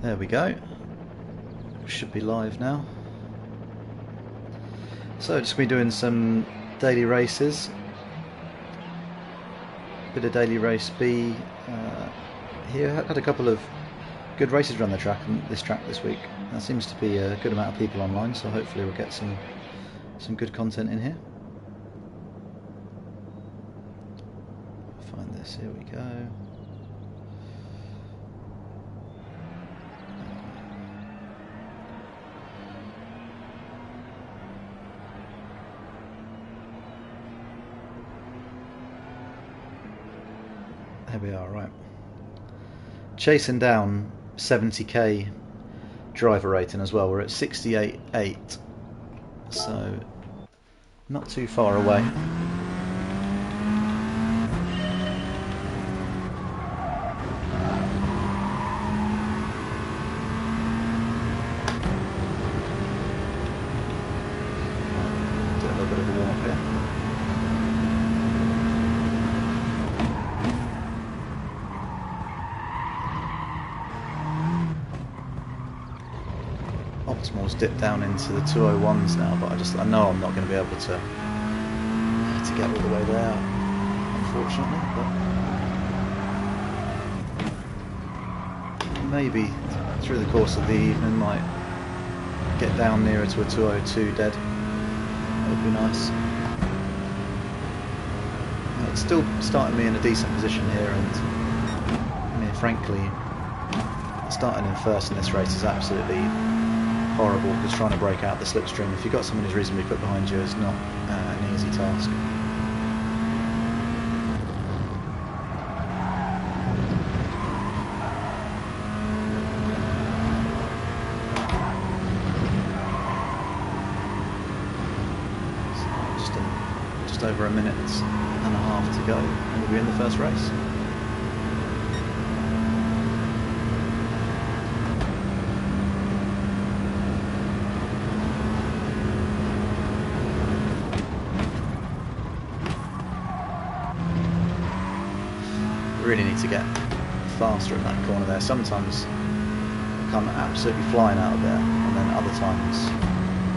There we go. Should be live now. So just been doing some daily races. Bit of daily race B here. Had a couple of good races around the track and this track this week. There seems to be a good amount of people online, so hopefully we'll get some good content in here. Find this. Here we go. There we are, right. Chasing down 70k driver rating as well. We're at 68.8, so not too far away. Do a little bit of a warm up here. Optimal's dipped down into the 201s now, but I know I'm not going to be able to get all the way there, unfortunately. But maybe through the course of the evening might get down nearer to a 202 dead. That would be nice. It's still starting me in a decent position here, and I mean, frankly, starting in first in this race is absolutely horrible, because trying to break out the slipstream if you've got someone who's reasonably quick behind you is not an easy task. So just over a minute and a half to go and we'll be in the first race. Really need to get faster at that corner there. Sometimes I come absolutely flying out of there, and then other times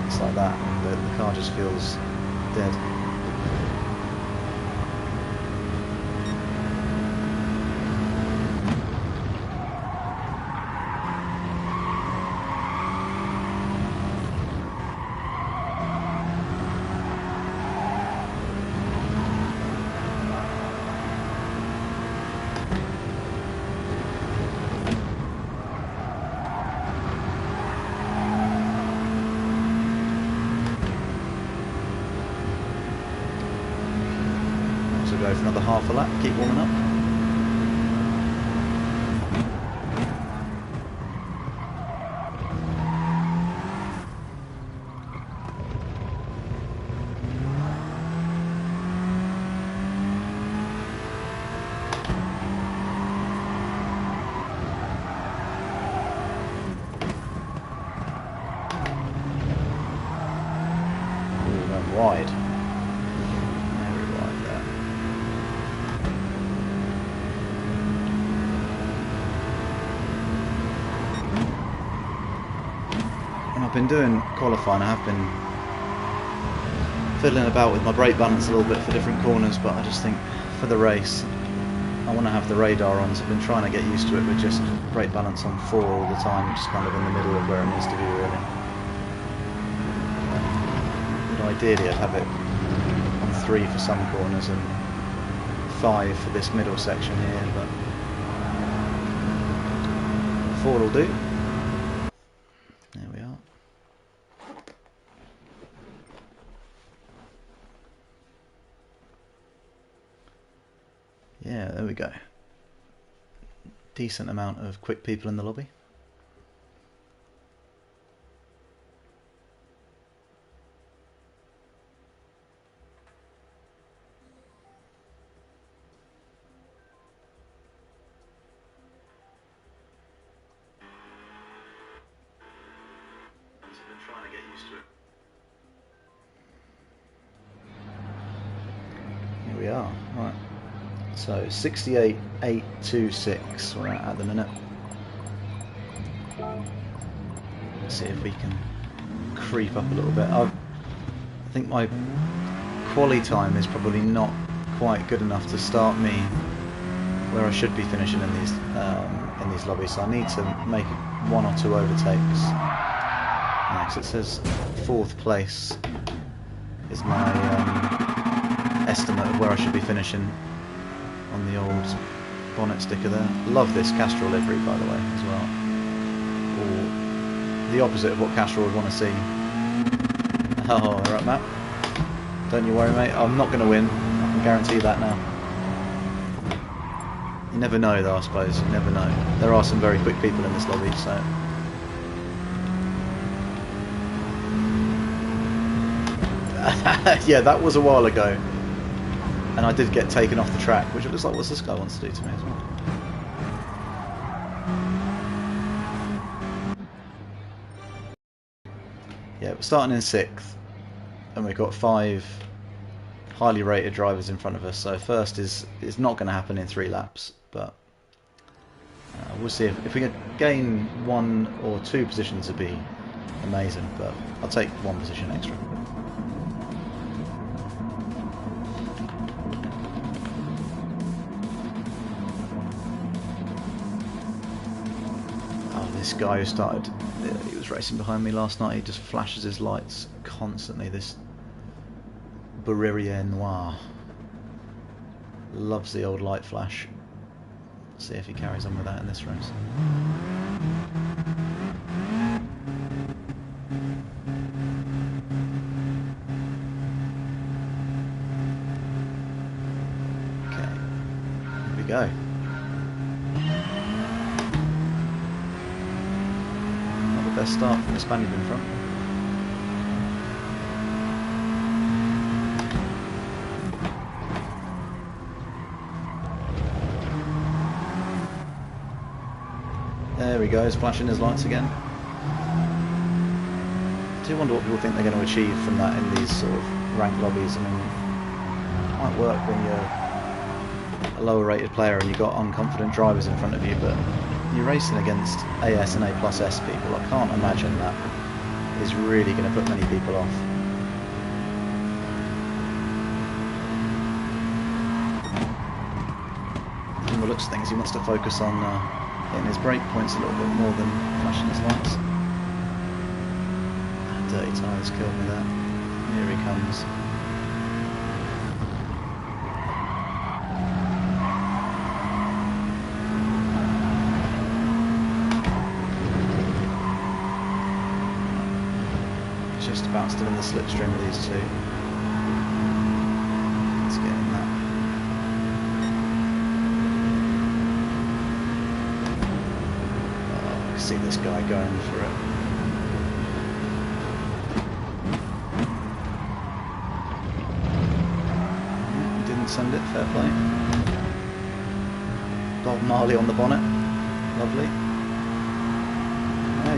it's like that. The car just feels dead. Go for another half a lap, keep warming up. Ooh, went wide. I've been doing qualifying. I have been fiddling about with my brake balance a little bit for different corners, but I just think for the race I want to have the radar on, so I've been trying to get used to it with just brake balance on 4 all the time, just kind of in the middle of where it needs to be really. But ideally I'd have it on 3 for some corners and 5 for this middle section here, but 4 will do. There we are. Yeah, there we go. Decent amount of quick people in the lobby. I've been trying to get used to it. Here we are. Right. So 68.826 we're at the minute. Let's see if we can creep up a little bit. I think my quali time is probably not quite good enough to start me where I should be finishing in these lobbies, so I need to make 1 or 2 overtakes. Because it says 4th place is my estimate of where I should be finishing on the old bonnet sticker there. Love this Castrol livery, by the way, as well. Or the opposite of what Castrol would want to see. Oh, alright, Matt. Don't you worry, mate. I'm not going to win. I can guarantee that now. You never know, though, I suppose. You never know. There are some very quick people in this lobby, so... Yeah, that was a while ago. And I did get taken off the track, which it looks like what this guy wants to do to me as well. Yeah, we're starting in 6th. And we've got 5 highly rated drivers in front of us, so first is not going to happen in 3 laps, but we'll see. If we can gain 1 or 2 positions, it'd be amazing, but I'll take 1 position extra. Oh, this guy who started, he was racing behind me last night, he just flashes his lights constantly, this Barriere Noir. Loves the old light flash. See if he carries on with that in this race. Okay, here we go. Not the best start from the Spaniard in front. There he goes, flashing his lights again. I do wonder what people think they're going to achieve from that in these sort of ranked lobbies. I mean, it might work when you're a lower rated player and you've got unconfident drivers in front of you, but you're racing against AS and A plus S people. I can't imagine that is really going to put many people off. From the looks of things, he wants to focus on getting his brake points a little bit more than flashing his lights. Dirty tyres killed me there. Here he comes. Just about still in the slipstream with these two. Let's get in that. Oh, I see this guy going for it. Send it, fair play. Bob Marley on the bonnet, lovely.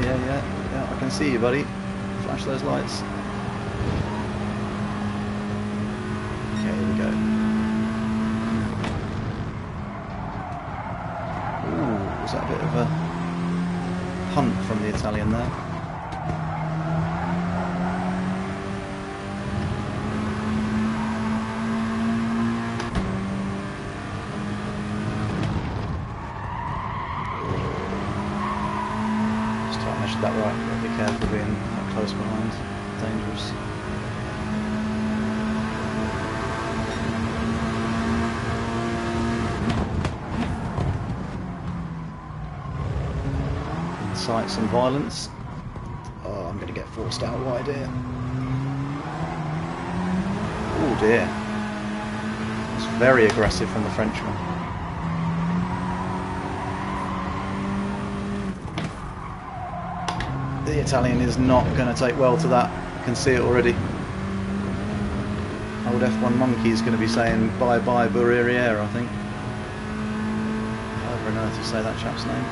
Yeah, I can see you, buddy. Flash those lights. Okay, here we go. Ooh, was that a bit of a punt from the Italian there? That right, but be careful being that close behind. Dangerous. Incite some violence. Oh, I'm going to get forced out wide here. Oh dear. It's very aggressive from the Frenchman. The Italian is not going to take well to that. I can see it already. Old F1 Monkey is going to be saying bye-bye Barriere, I think. However on earth you say that chap's name.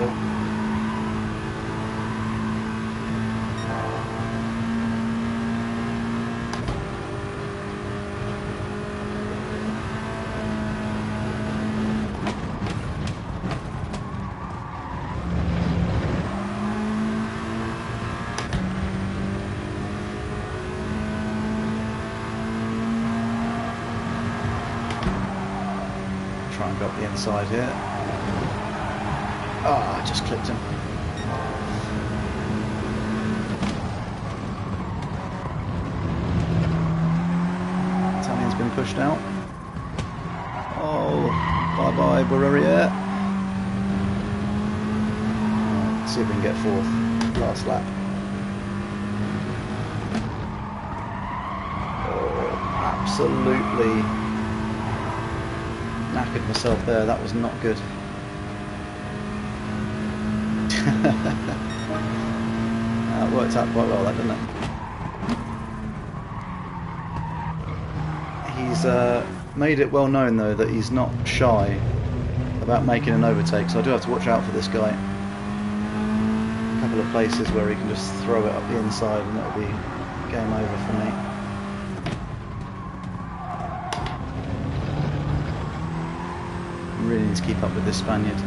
hill. Try and go up the inside here. Oh, I just clipped him. Italian's been pushed out. Oh, bye-bye, Barriere. See if we can get fourth. Last lap. Oh, absolutely knackered myself there. That was not good. That worked out quite well, that, didn't it? He's made it well known, though, that he's not shy about making an overtake, so I do have to watch out for this guy. A couple of places where he can just throw it up the inside and it'll be game over for me. Really need to keep up with this Spaniard.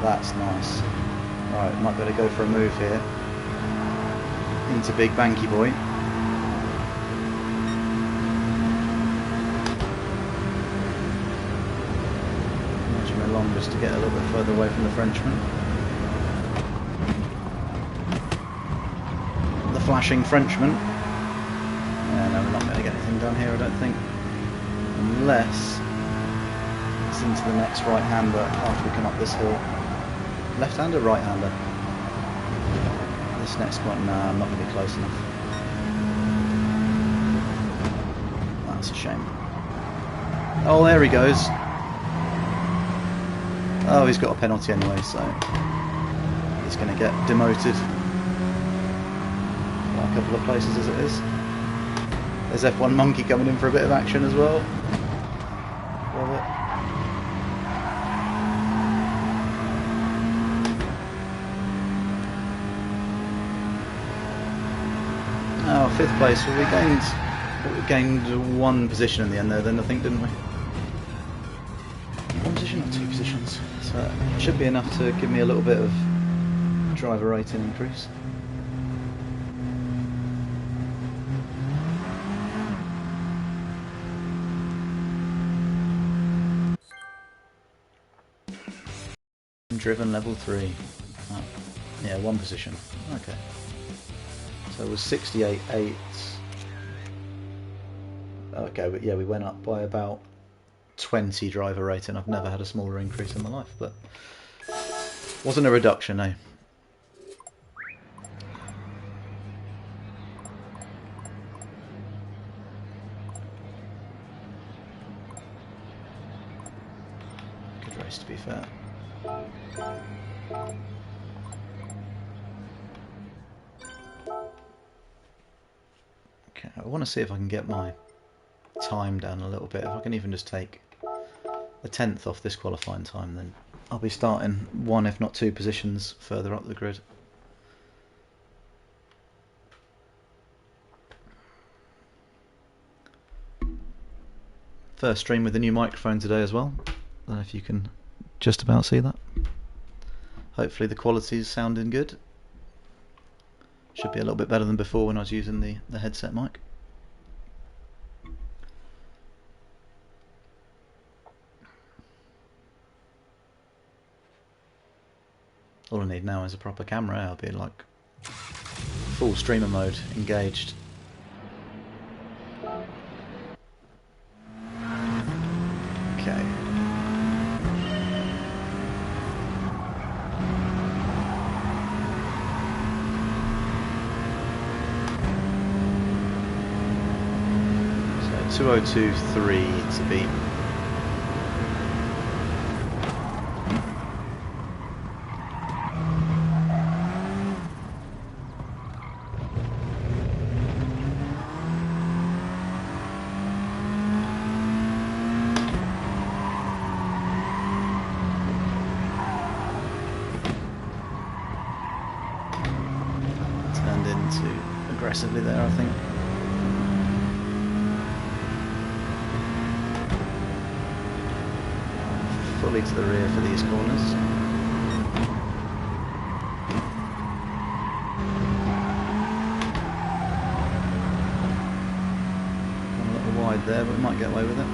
That's nice. Alright, might better go for a move here. Into Big Banky Boy. Nudge him along just to get a little bit further away from the Frenchman. The flashing Frenchman. Yeah, no, we're not going to get anything done here, I don't think. Unless it's into the next right-hander after we come up this hill. Left-hander, right-hander? This next one, nah, I'm not going to be close enough. That's a shame. Oh, there he goes. Oh, he's got a penalty anyway, so he's going to get demoted by a couple of places as it is. There's F1 Monkey coming in for a bit of action as well. Love it. Oh, fifth place. Well, we gained one position in the end there then, I think, didn't we? One position or two positions? So it should be enough to give me a little bit of driver rating increase. Driven level 3. Oh, yeah, one position. Okay. So it was 68.8. Okay, but yeah, we went up by about 20 driver rating. I've never had a smaller increase in my life, but wasn't a reduction, eh? Good race, to be fair. Okay, I want to see if I can get my time down a little bit. If I can even just take a tenth off this qualifying time, then I'll be starting one, if not two positions further up the grid. First stream with the new microphone today as well. I don't know if you can just about see that. Hopefully the quality's sounding good. Should be a little bit better than before when I was using the headset mic. All I need now is a proper camera. I'll be like full streamer mode engaged. Okay. 2:02.3 to beat. Aggressively there, I think. Fully to the rear for these corners. Gone a little wide there, but we might get away with it.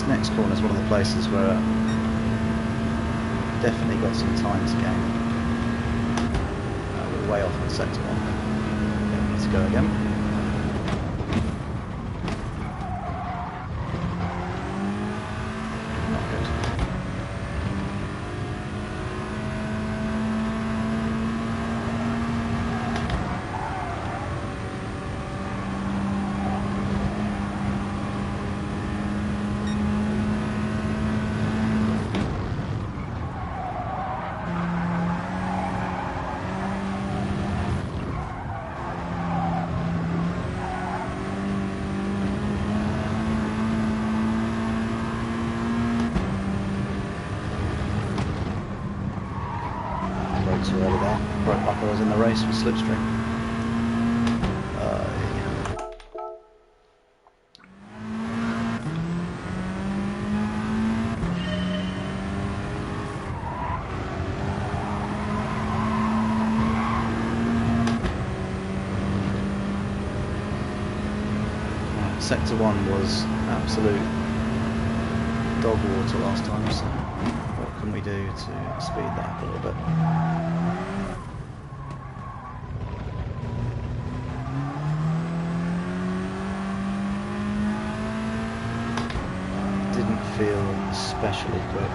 Next corner is one of the places where definitely got some time to gain. We're way off on sector 1. Okay, we need to go again. Not good. Too early there. Broke like I was in the race with Slipstream. Sector 1 was absolute dog water last time, so what can we do to speed that up a little bit? Didn't feel especially quick.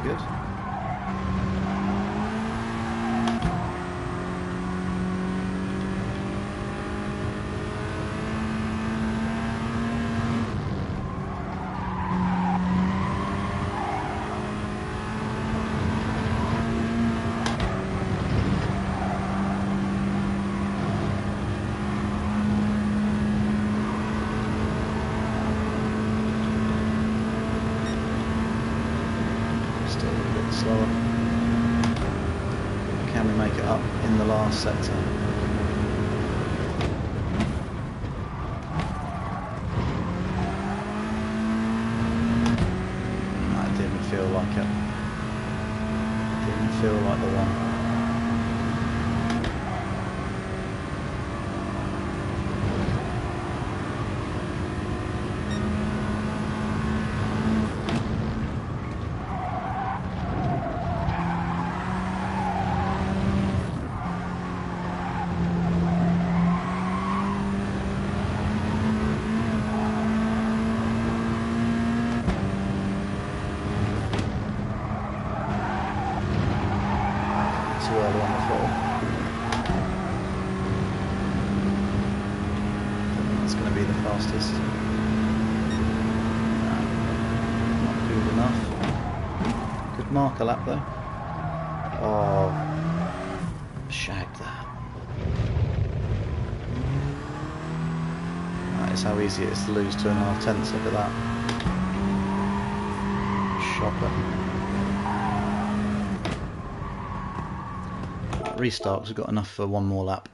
Good. Slower. Can we make it up in the last sector? That didn't feel like it. Didn't feel like the one. Too early on the floor. I think that's going to be the fastest. Not good enough. Good marker lap though. Oh, shagged that. That is how easy it is to lose 2.5 tenths. Look at that. Shocker. Restart because we've got enough for one more lap.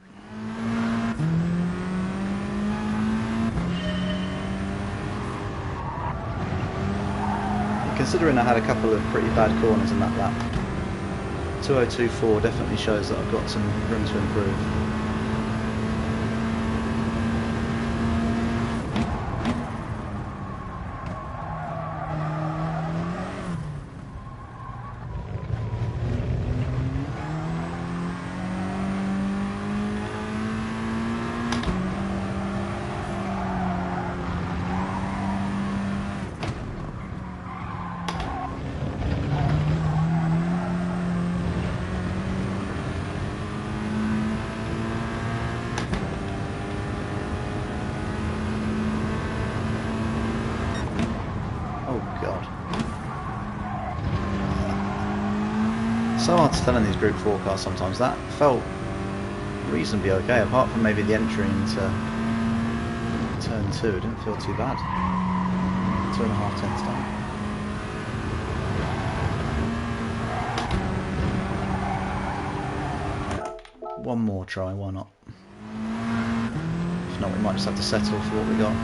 Considering I had a couple of pretty bad corners in that lap, 2024 definitely shows that I've got some room to improve. So hard to tell in these group forecasts sometimes. That felt reasonably okay, apart from maybe the entry into turn 2. It didn't feel too bad. 2.5 tenths down. One more try, why not? If not, we might just have to settle for what we got.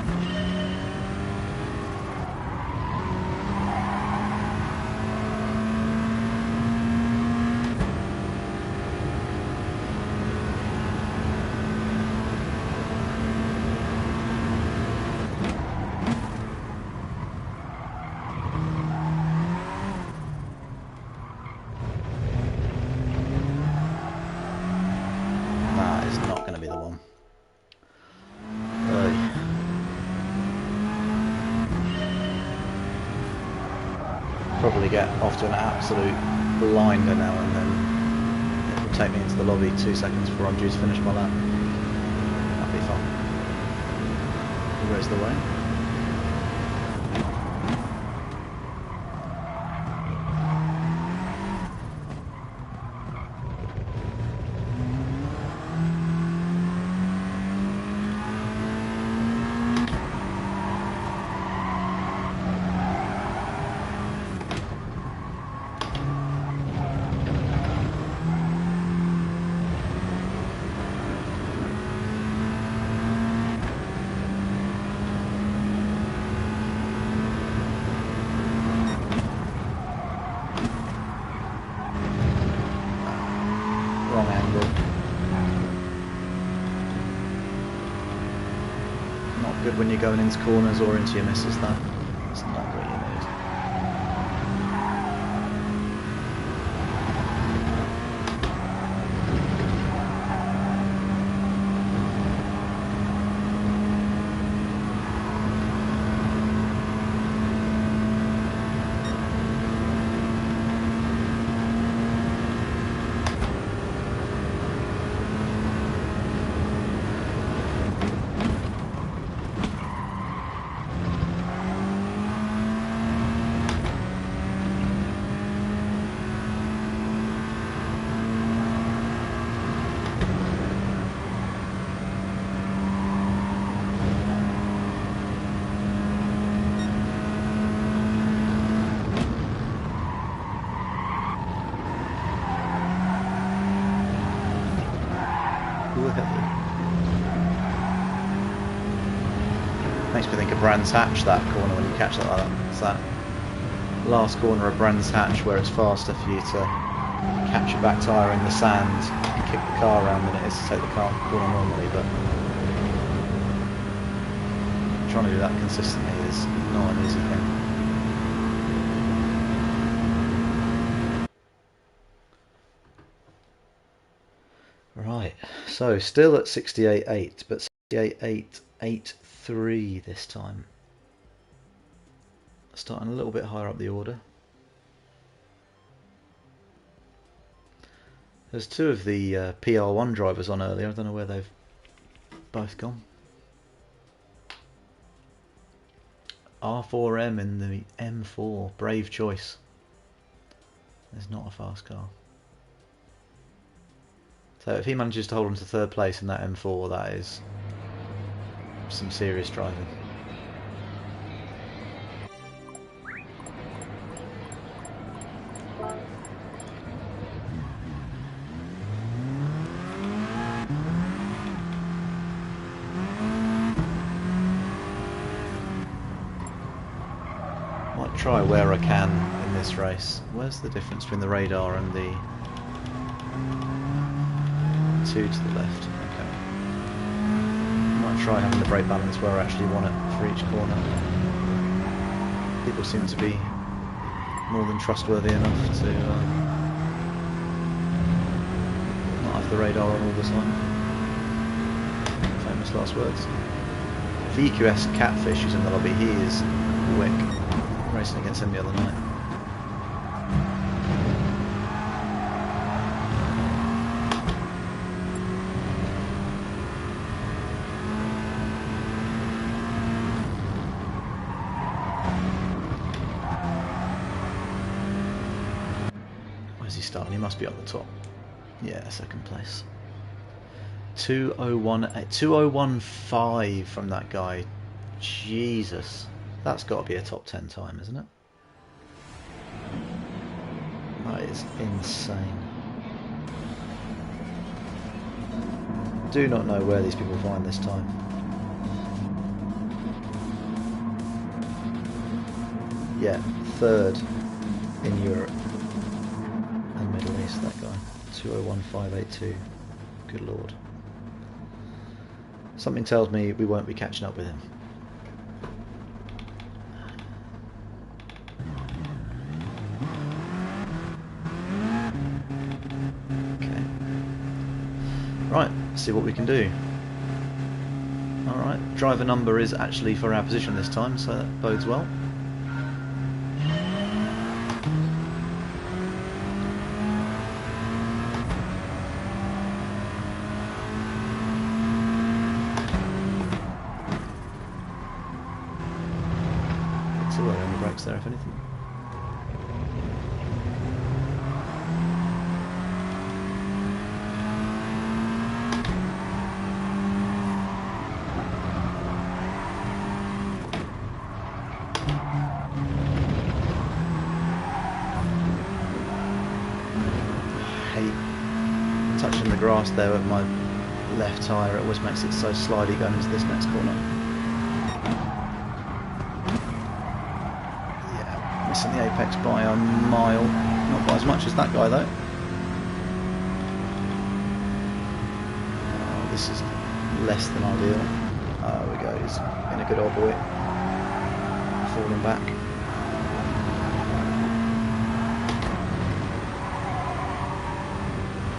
Probably get off to an absolute blinder now, and then it will take me into the lobby 2 seconds before I'm due to finish my lap. That'll be fun. Where's the way? When you're going into corners or into your misses, that's not what you need. Makes me think of Brands Hatch, that corner, when you catch that like that. It's that last corner of Brands Hatch where it's faster for you to catch your back tyre in the sand and kick the car around than it is to take the car corner normally, but trying to do that consistently is not an easy thing. Right, so still at 68.8, but 68.883 this time. Starting a little bit higher up the order. There's two of the PR1 drivers on earlier. I don't know where they've both gone. R4M in the M4, brave choice. There's not a fast car. So if he manages to hold on to third place in that M4, that is some serious driving. Might try where I can in this race. Where's the difference between the radar and the Two to the left. Okay. Might try having the brake balance where I actually want it for each corner. People seem to be more than trustworthy enough to not have the radar on all the time. Famous last words. The EQS Catfish who's in the lobby, he is quick, racing against him the other night. Where's he starting? He must be on the top. Yeah, second place. 2015 from that guy. Jesus. That's got to be a top 10 time, isn't it? That is insane. Do not know where these people find this time. Yeah, third in Europe and Middle East, that guy. 201582. Good lord. Something tells me we won't be catching up with him. Okay. Right, let's see what we can do. Alright, driver number is actually for our position this time, so that bodes well. There, if anything. Hate touching the grass there with my left tyre, it always makes it so slidey going into this next corner. Missing the apex by a mile, not by as much as that guy though. Oh, this is less than ideal. There we go, he's in a good old boy. Falling back.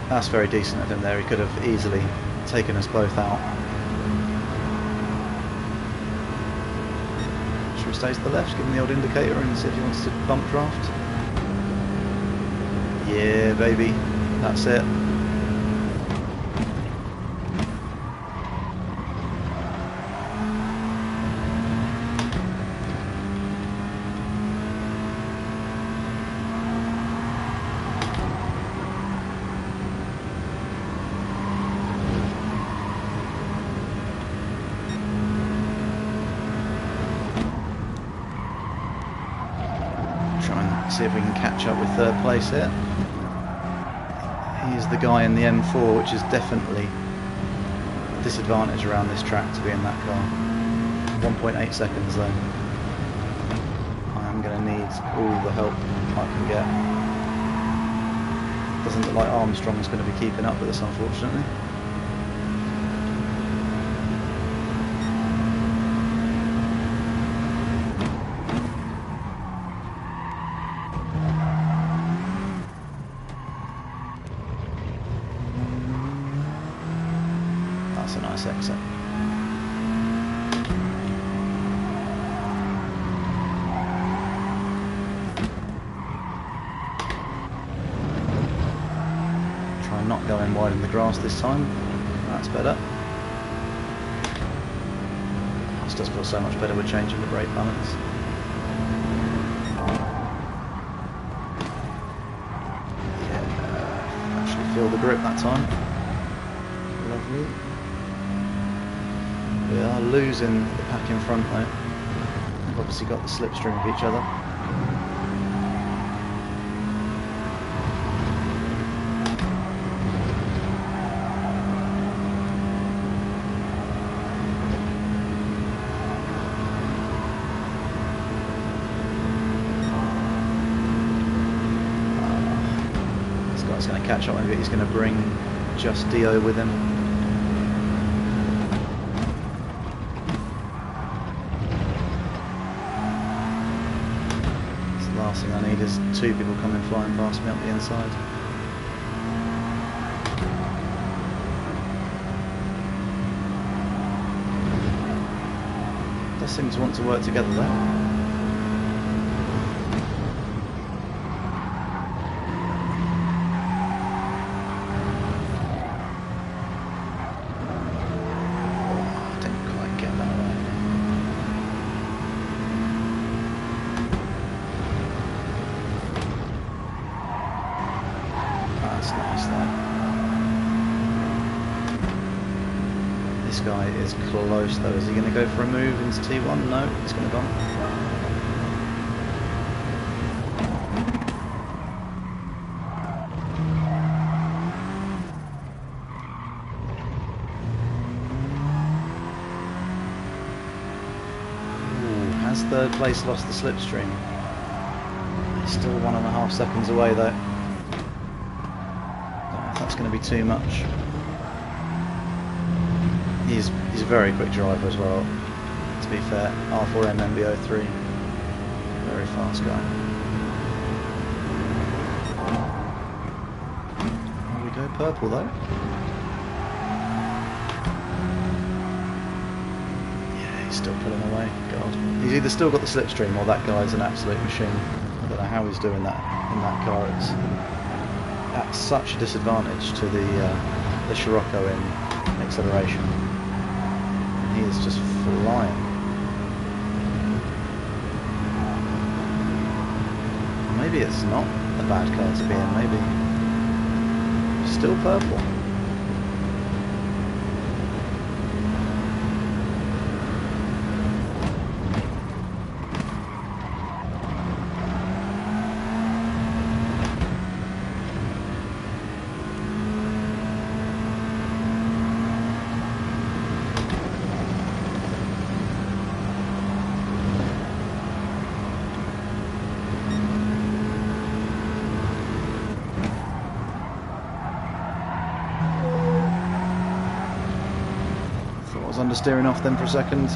That's very decent of him there, he could have easily taken us both out. Stays to the left, give him the old indicator and see if he wants to bump draft. Yeah, baby, that's it. See if we can catch up with third place here. He's the guy in the M4, which is definitely a disadvantage around this track to be in that car. 1.8 seconds though. I am going to need all the help I can get. Doesn't look like Armstrong's going to be keeping up with us, unfortunately. That's a nice exit. Try not going wide in the grass this time. That's better. This does feel so much better with changing the brake balance. Yeah, actually feel the grip that time. Lovely. We are losing the pack in front though. We've obviously got the slipstream of each other. going to catch up. Maybe he's going to bring just Dio with him. So the last thing I need is two people coming flying past me up the inside. Does seem to want to work together though. This guy is close though. Is he going to go for a move into T1? No, he's going to bomb. Ooh, has third place lost the slipstream? He's still 1.5 seconds away though. Don't know if that's going to be too much. He's a very quick driver as well, to be fair. R4M MB03, very fast guy. Here we go, purple though. Yeah, he's still pulling away, God. He's either still got the slipstream or that guy's an absolute machine. I don't know how he's doing that in that car. It's at such a disadvantage to the Scirocco in acceleration. He is just flying. Maybe it's not a bad car to be in, maybe. Still purple. Understeering off then for a second,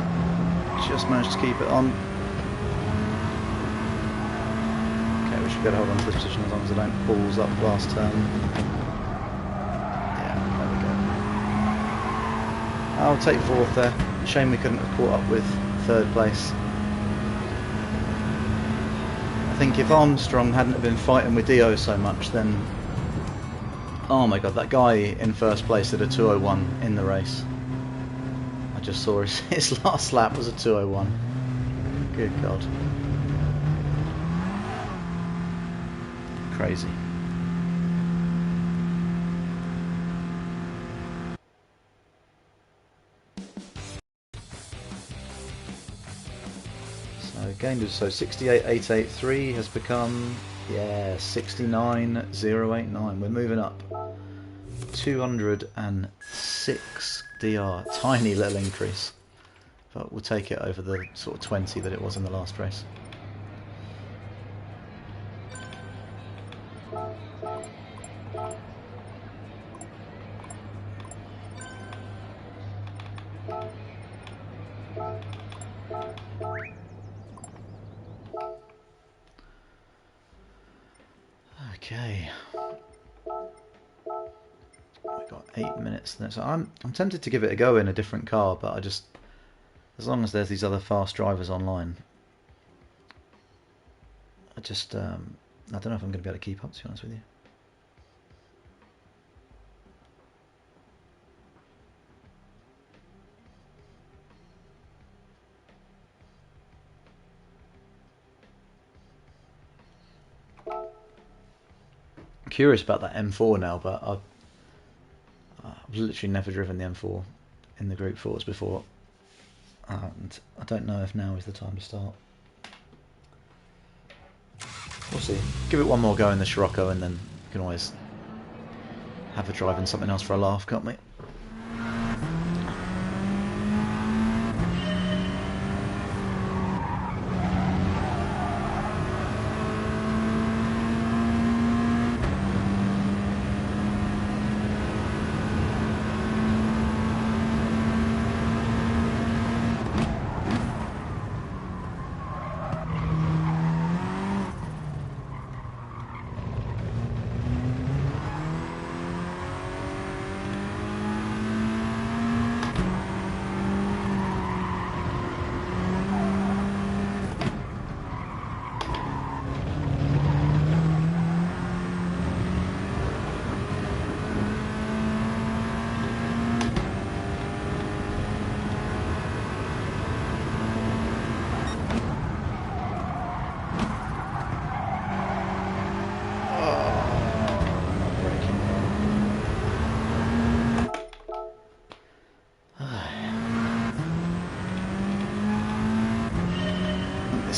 just managed to keep it on. Okay, we should be able to hold on to this position as long as I don't balls up last turn. Yeah, there we go. I'll take fourth there. Shame we couldn't have caught up with third place. I think if Armstrong hadn't have been fighting with Dio so much, then oh my god, that guy in first place did a 2:01 in the race. Just saw his last lap was a 2:01. Good God. Crazy. So 68,883 has become 69,089. We're moving up. 206 DR, tiny little increase, but we'll take it over the sort of 20 that it was in the last race. Okay. We've got 8 minutes there. So I'm tempted to give it a go in a different car, but I just, as long as there's these other fast drivers online, I just I don't know if I'm going to be able to keep up, to be honest with you. I'm curious about that M4 now, but I've literally never driven the M4 in the Group 4s before, and I don't know if now is the time to start. We'll see. Give it one more go in the Scirocco, and then we can always have a drive in something else for a laugh, can't we?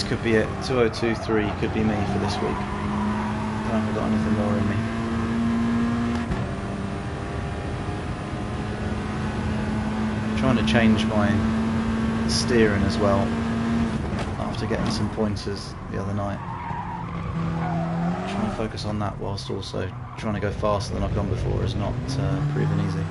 could be it. 2023 could be me for this week. I haven't got anything more in me. I'm trying to change my steering as well after getting some pointers the other night. Trying to focus on that whilst also trying to go faster than I've gone before is not proven easy.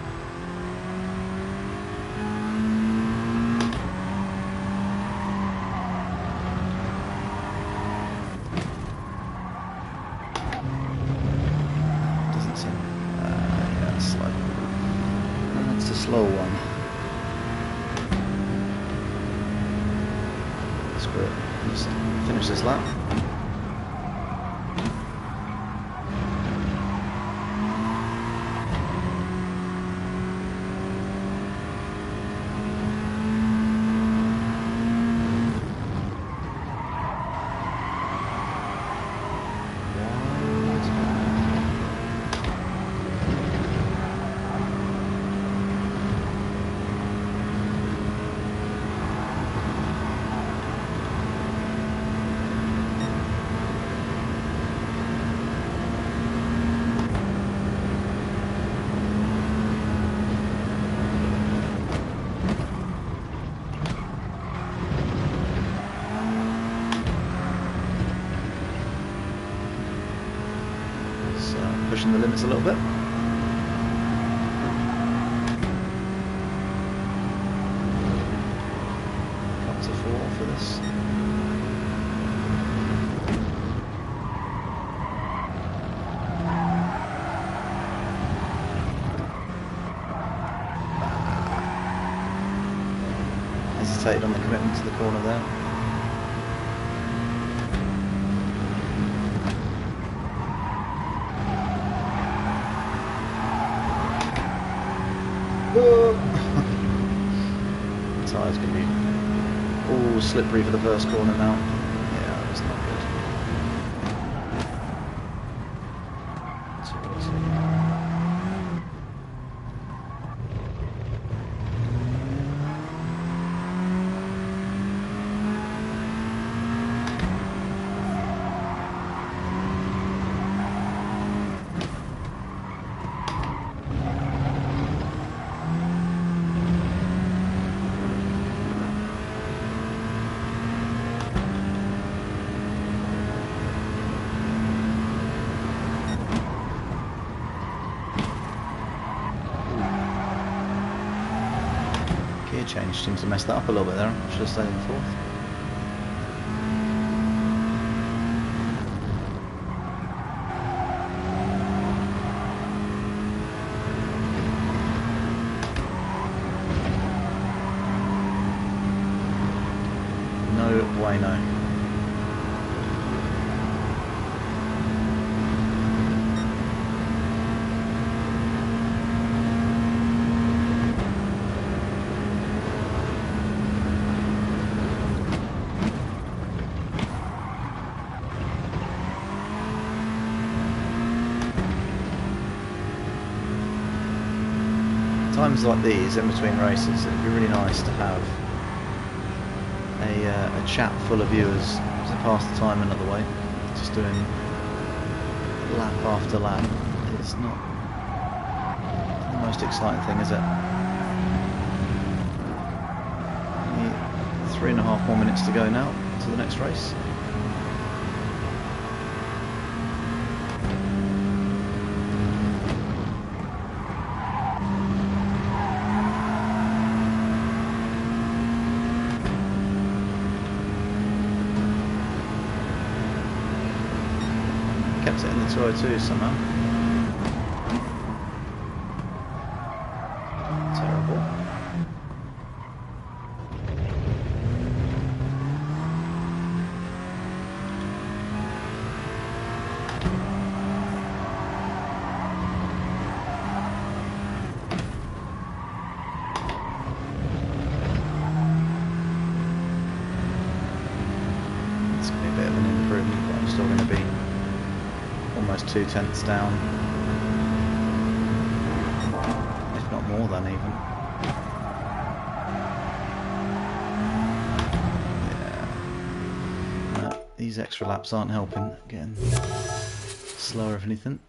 Doesn't seem... yeah, it's slow. That's a slow one. Screw it. Just finish this lap. Pushing the limits a little bit. Up to 4 for this. Hesitated on the commitment to the corner there. Tyre's going to be all slippery for the first corner now. Yeah, that's not good. Too easy. Change seems to mess that up a little bit there. Should have stayed in 4th. No way, no. Times like these, in between races, it'd be really nice to have a chat full of viewers to pass the time another way. Just doing lap after lap. It's not the most exciting thing, is it? Only 3.5 more minutes to go now to the next race. Kept it in the 202 somehow. Terrible. It's going to be a bit of an improvement, but I'm still going to be almost 2/10 down, if not more than even. Yeah. These extra laps aren't helping, getting slower if anything.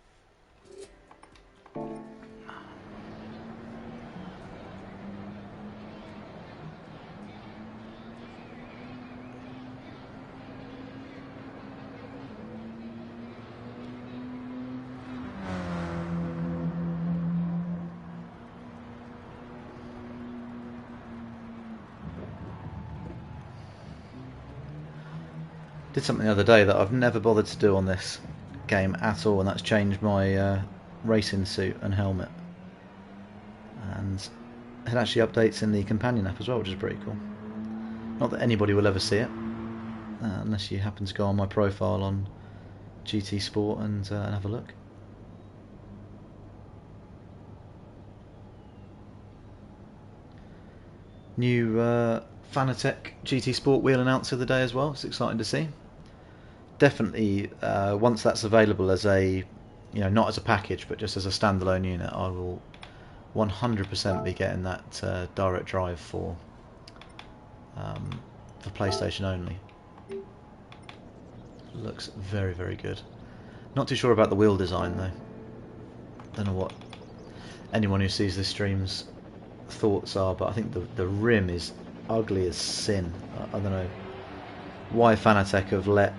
Did something the other day that I've never bothered to do on this game at all, and that's changed my racing suit and helmet. And it actually updates in the companion app as well, which is pretty cool. Not that anybody will ever see it, unless you happen to go on my profile on GT Sport and have a look. New Fanatec GT Sport wheel announced the other day as well. It's exciting to see. Definitely, once that's available as a, not as a package, but just as a standalone unit, I will 100% be getting that direct drive for PlayStation only. Looks very, very good. Not too sure about the wheel design though. Don't know what anyone who sees this stream's thoughts are, but I think the rim is ugly as sin. I don't know why Fanatec have let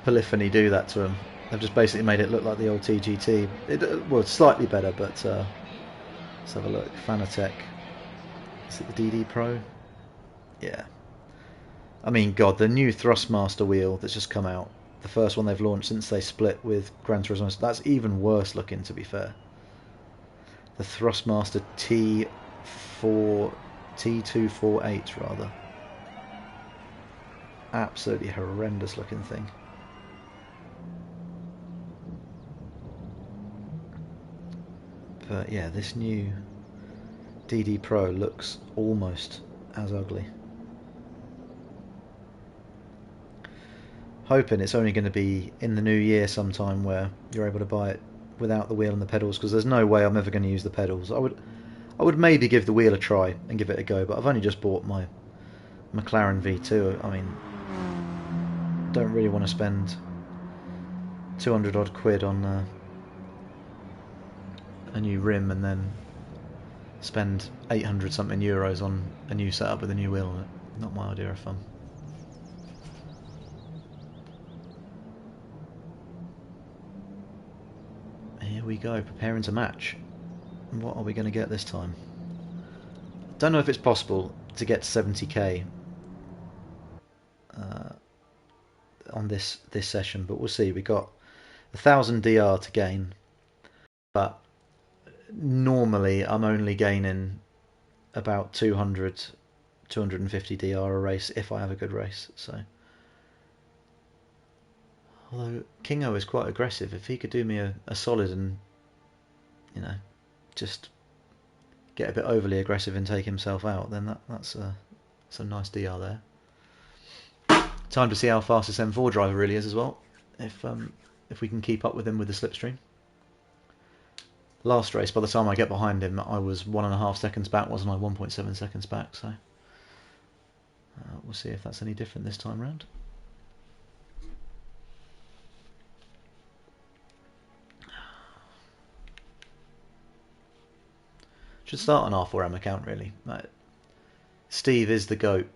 Polyphony do that to them. They've just basically made it look like the old TGT. Well, it's slightly better, but let's have a look. Fanatec. Is it the DD Pro? Yeah. I mean, God, the new Thrustmaster wheel that's just come out, the first one they've launched since they split with Gran Turismo, that's even worse looking, to be fair. The Thrustmaster T248 rather. Absolutely horrendous looking thing. But yeah, this new DD Pro looks almost as ugly. Hoping it's only going to be in the new year sometime where you're able to buy it without the wheel and the pedals, because there's no way I'm ever going to use the pedals. I would maybe give the wheel a try and give it a go, but I've only just bought my McLaren V2. I mean, don't really want to spend 200 odd quid on a new rim and then spend 800 something euros on a new setup with a new wheel on it. Not my idea of fun. Here we go, preparing to match. What are we going to get this time? Don't know if it's possible to get to 70k on this session, but we'll see. We got 1000 DR to gain, but normally I'm only gaining about 250 DR a race if I have a good race. So, although Kingo is quite aggressive, if he could do me a solid and just get a bit overly aggressive and take himself out, then that's a nice DR there. Time to see how fast this M4 driver really is as well, if we can keep up with him with the slipstream. Last race, by the time I get behind him, I was 1.5 seconds back, wasn't I? 1.7 seconds back, so we'll see if that's any different this time round. Should start an R4M account, really. Steve is the GOAT.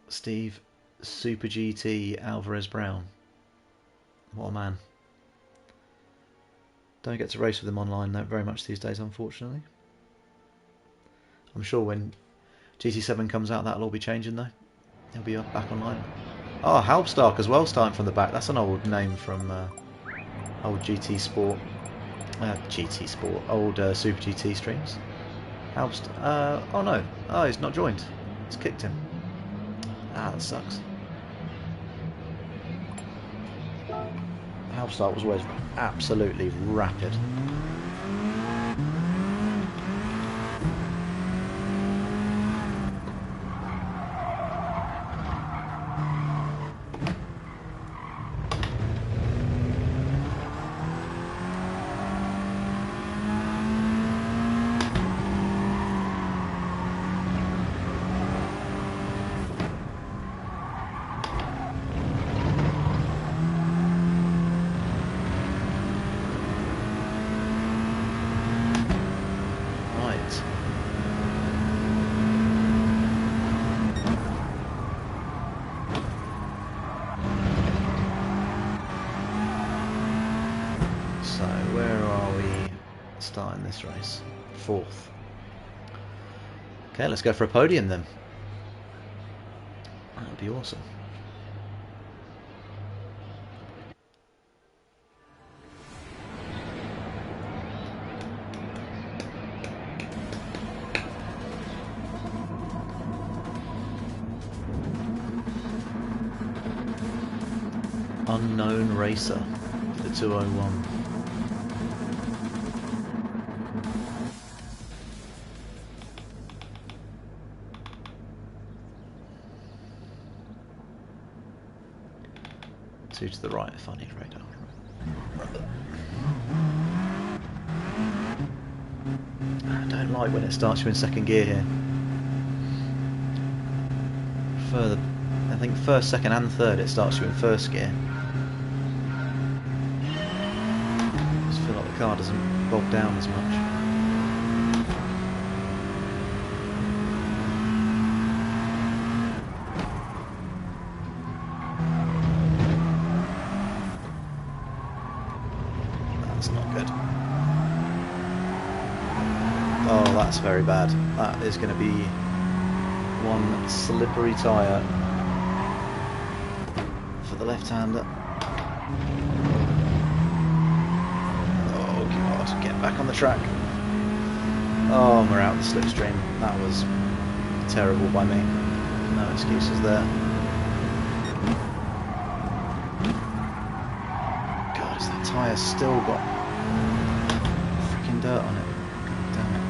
Steve Super GT Alvarez Brown. What a man. Don't get to race with him online very much these days, unfortunately. I'm sure when GT7 comes out, that'll all be changing, though. He'll be back online. Oh, Halbstark as well, starting from the back. That's an old name from old GT Sport. Old Super GT streams. Halbstark. Oh no. Oh, he's not joined. It's kicked him. Ah, that sucks. Halbstark was always absolutely rapid. So, where are we starting this race? 4th. Okay, let's go for a podium then. That would be awesome. Unknown racer for the 201. Two to the right if I need radar. I don't like when it starts you in 2nd gear here. Further, I think 1st, 2nd and 3rd it starts you in 1st gear. I just feel like the car doesn't bog down as much. That's not good. Oh, that's very bad. That is going to be one slippery tyre for the left-hander. Oh God, get back on the track. Oh, and we're out of the slipstream. That was terrible by me. No excuses there. God, has that tyre still got freaking dirt on it? God damn it.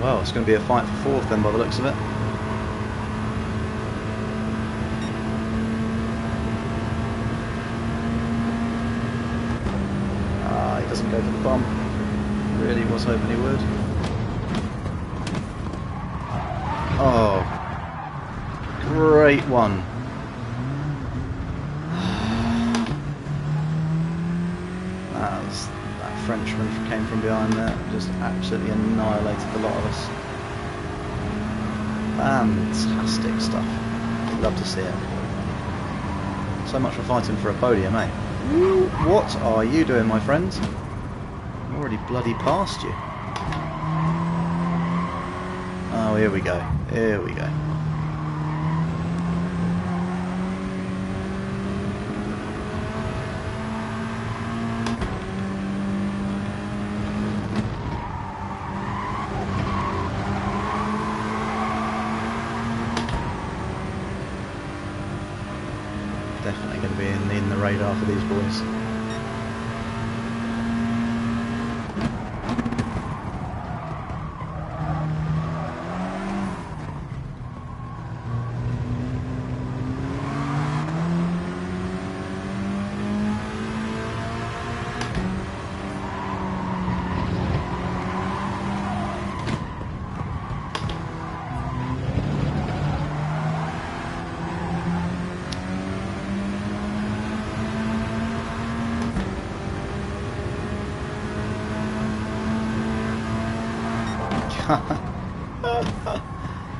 Well, it's going to be a fight for 4th then by the looks of it. Ah, he doesn't go for the bump. Really was hoping he would. Oh, great one. That Frenchman came from behind there, just absolutely annihilated the lot of us. Fantastic stuff. Love to see it. So much for fighting for a podium, eh? What are you doing, my friends? I'm already bloody past you. Oh, here we go. Here we go. Definitely going to be in the radar for these boys.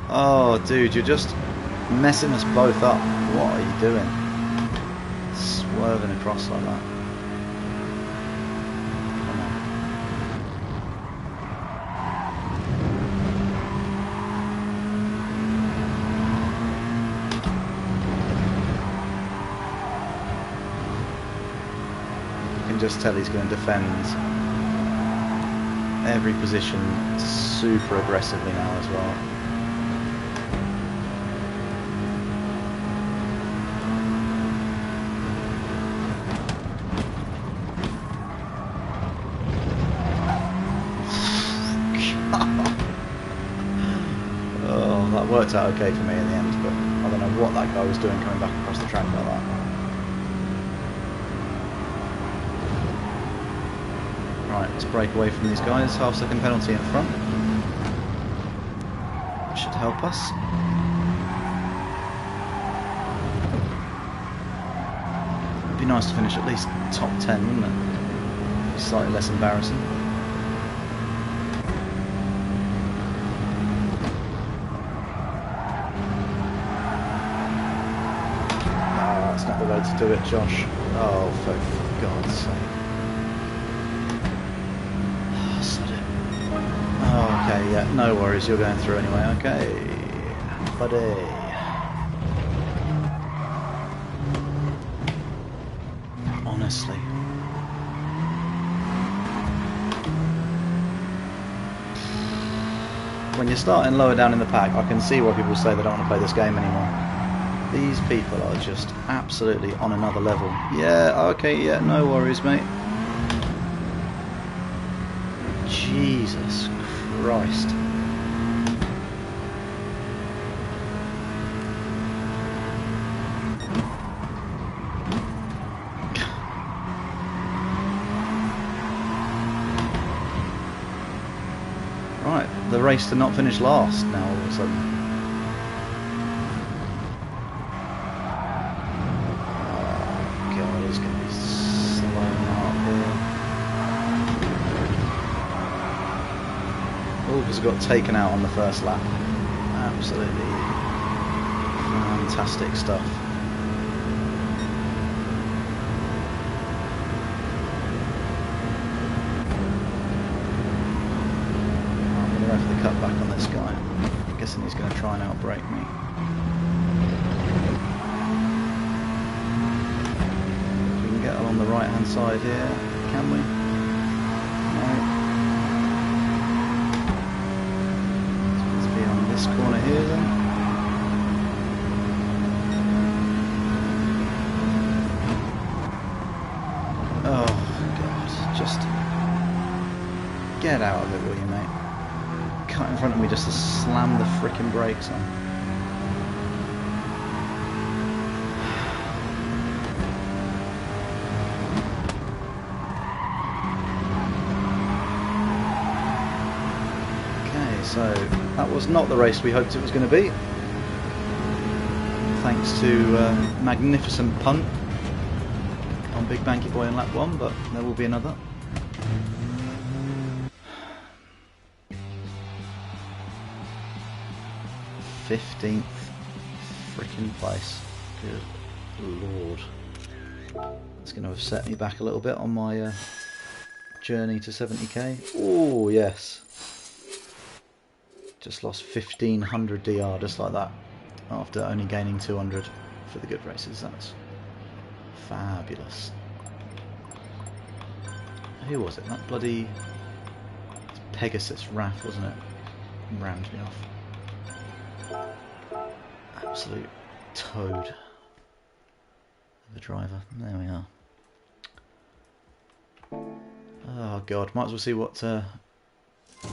Oh, dude, you're just messing us both up. What are you doing? Swerving across like that. Come on. You can just tell he's going to defend every position super aggressively now as well. Oh, that worked out okay for me in the end, but I don't know what that guy was doing coming back across the track like that. Right, let's break away from these guys. Half-second penalty in front. Should help us. It'd be nice to finish at least top 10, wouldn't it? Slightly less embarrassing. No, that's not the way to do it, Josh. Oh, for God's sake. Oh, sod it. Oh, okay, yeah, no worries, you're going through anyway, okay. Buddy. Honestly. When you're starting lower down in the pack, I can see why people say they don't want to play this game anymore. These people are just absolutely on another level. Yeah, okay, yeah, no worries, mate. Jesus Christ. Right, the race to not finish last now all of a sudden. Oh God, he's going to be slowing up here. Oh, because he got taken out on the first lap. Absolutely fantastic stuff. Cut back on this guy. I'm guessing he's going to try and outbrake me. If we can get along the right hand side here, can we? No. Let's be on this corner here then. Oh God, just get out of it, will you, mate? Cut in front of me just to slam the frickin' brakes on. Okay, so that was not the race we hoped it was going to be. Thanks to magnificent punt on Big Banky Boy in lap 1, but there will be another. 15th freaking place. Good lord. It's going to have set me back a little bit on my journey to 70k. Oh yes. Just lost 1500 DR just like that after only gaining 200 for the good races. That's fabulous. Who was it? That bloody Pegasus RAF, wasn't it? Rammed me off. Absolute toad of a driver. There we are. Oh God, might as well see what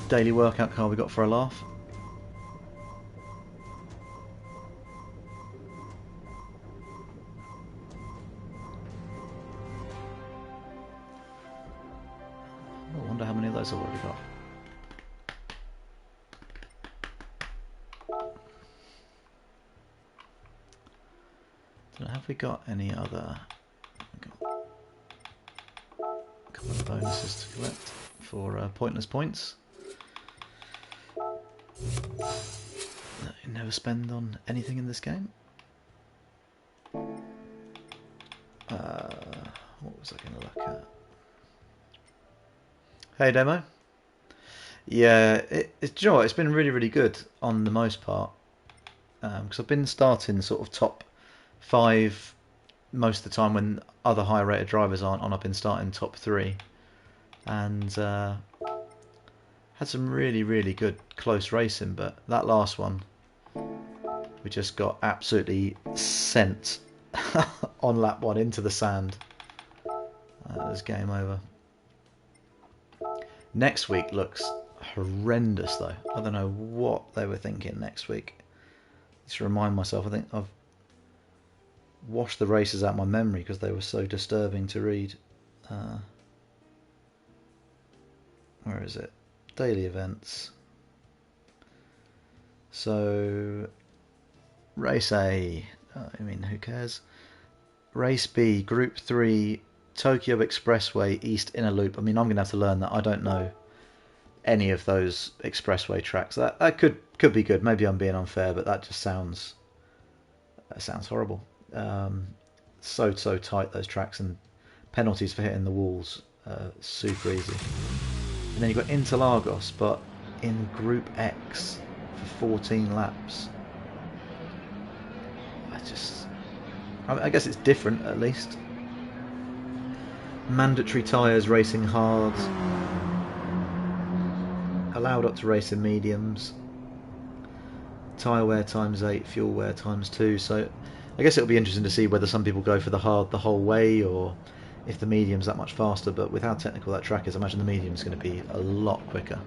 daily workout car we got for a laugh. I wonder how many of those I've already got. Have we got any other? Got a couple of bonuses to collect for pointless points that you never spend on anything in this game. What was I going to look at? Hey, demo. Yeah, do you know what? It's been really, really good on the most part because I've been starting sort of top 5 most of the time when other high rated drivers aren't on. I've been starting top 3 and had some really, really good close racing, but that last one we just got absolutely sent on lap 1 into the sand. It was game over. Next week looks horrendous though. I don't know what they were thinking next week. Just to remind myself, I think I've washed the races out of my memory because they were so disturbing to read. Where is it? Daily events. So race A, I mean, who cares? Race B, Group 3, Tokyo Expressway, East Inner Loop. I mean, I'm going to have to learn that. I don't know any of those expressway tracks. That could be good. Maybe I'm being unfair, but that just sounds horrible. So tight, those tracks, and penalties for hitting the walls, super easy. And then you've got Interlagos, but in Group X for 14 laps. I guess it's different, at least. Mandatory tyres, racing hards. Allowed up to race in mediums. Tyre wear ×8, fuel wear ×2. So I guess it'll be interesting to see whether some people go for the hard the whole way, or if the medium's that much faster. But with how technical that track is, I imagine the medium's going to be a lot quicker.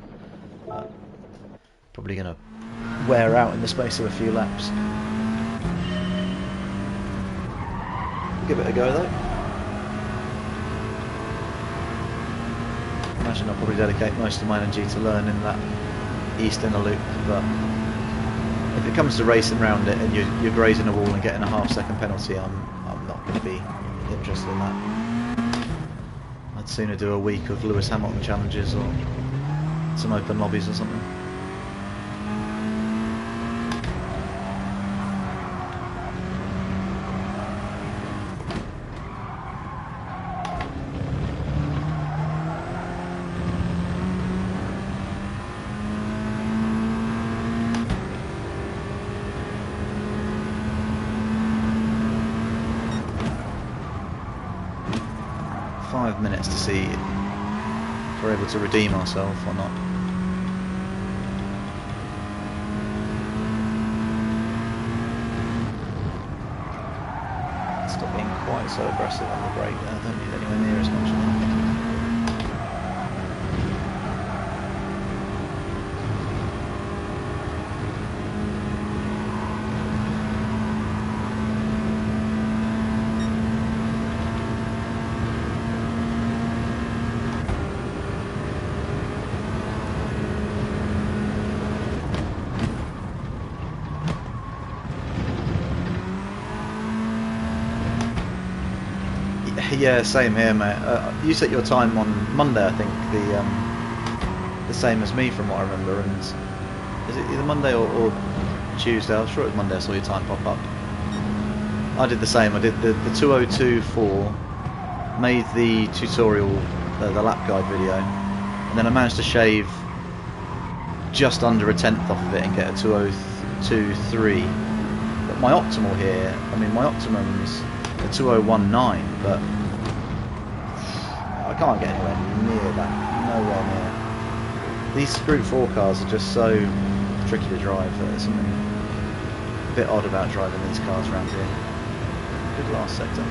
Probably going to wear out in the space of a few laps. Give it a go though. I imagine I'll probably dedicate most of my energy to learning that East Inner Loop, but if it comes to racing around it and you're grazing a wall and getting a half-second penalty, I'm not going to be interested in that. I'd sooner do a week of Lewis Hamilton challenges or some open lobbies or something. Minutes to see if we're able to redeem ourselves or not. Stop being quite so aggressive on the brake there, don't need anywhere near as much of that. Yeah, same here, mate. You set your time on Monday, I think, the same as me from what I remember. And is it either Monday or Tuesday? I'm sure it was Monday. I saw your time pop up. I did the same. I did the 2:02.4, made the tutorial, the lap guide video, and then I managed to shave just under a tenth off of it and get a 2:02.3. But my optimal here, I mean, my optimum's a 2:01.9, but I can't get anywhere near that, nowhere near. These Group 4 cars are just so tricky to drive. There's something a bit odd about driving these cars around here. Good last sector.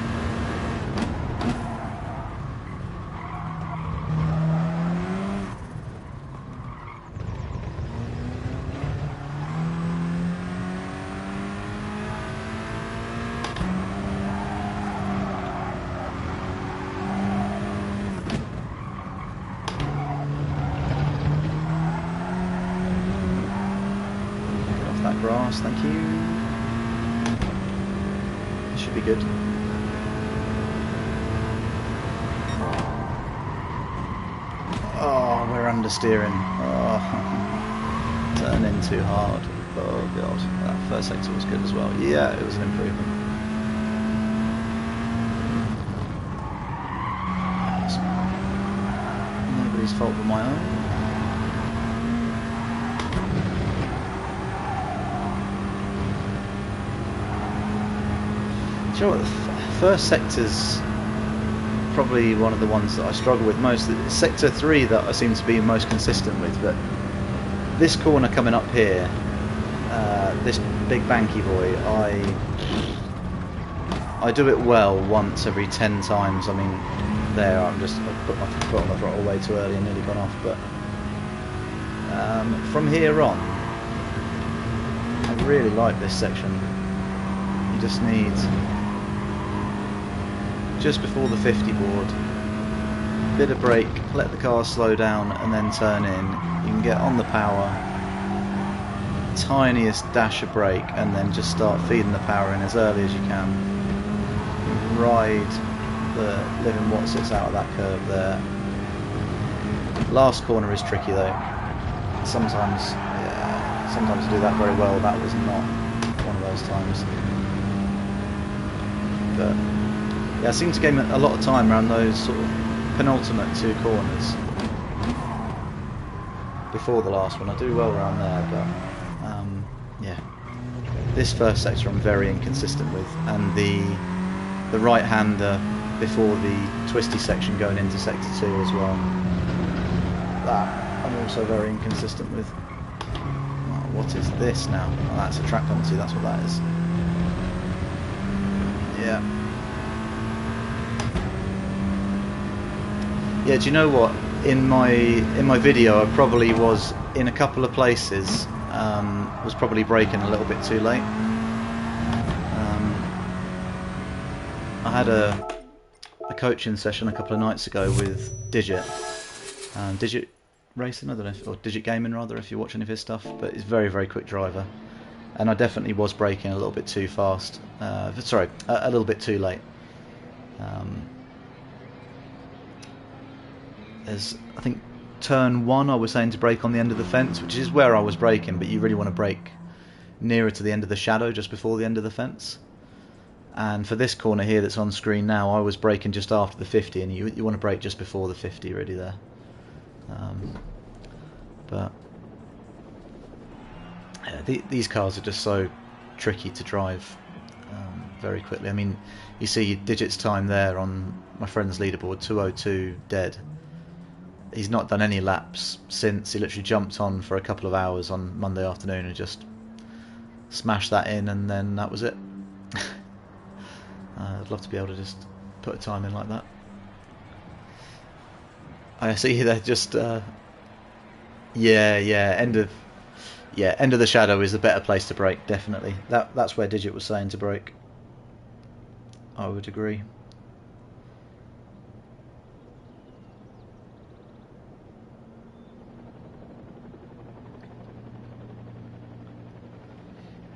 Grass, thank you. This should be good. Oh, we're understeering. Oh, turning too hard. Oh god, that first sector was good as well. Yeah, it was an improvement. Nobody's fault but my own. Do you know what, the first sector's probably one of the ones that I struggle with most. Sector 3 that I seem to be most consistent with, but this corner coming up here, this big banky boy, I do it well once every 10 times. I mean, there I've put my foot on the throttle way too early and nearly gone off, but from here on, I really like this section. You just need, just before the 50 board, bit of brake, let the car slow down and then turn in. You can get on the power, tiniest dash of brake, and then just start feeding the power in as early as you can, wide, the living watt sits out of that curve there. Last corner is tricky though. Sometimes I do that very well. That was not one of those times. But yeah, I seem to gain a lot of time around those sort of penultimate two corners before the last one. I do well around there, but yeah, this first sector I'm very inconsistent with, and the right-hander before the twisty section going into sector 2 as well. That I'm also very inconsistent with. Oh, what is this now? Oh, that's a track penalty, that's what that is. Yeah. Yeah, do you know what? In my video I probably was in a couple of places, was probably braking a little bit too late. I had a coaching session a couple of nights ago with Digit. Digit Racing, I don't know, or Digit Gaming rather, if you watch any of his stuff, but he's a very, very quick driver. And I definitely was braking a little bit too fast. Sorry, a little bit too late. There's, I think, turn 1 I was saying to brake on the end of the fence, which is where I was braking, but you really want to brake nearer to the end of the shadow, just before the end of the fence. And for this corner here that's on screen now, I was braking just after the 50, and you want to brake just before the 50 really there. But yeah, these cars are just so tricky to drive very quickly. I mean, you see Digit's time there on my friend's leaderboard, 2:02 dead. He's not done any laps since. He literally jumped on for a couple of hours on Monday afternoon and just smashed that in, and then that was it. I'd love to be able to just put a time in like that. I see they're just end of the shadow is a better place to brake, definitely. That's where Digit was saying to brake. I would agree.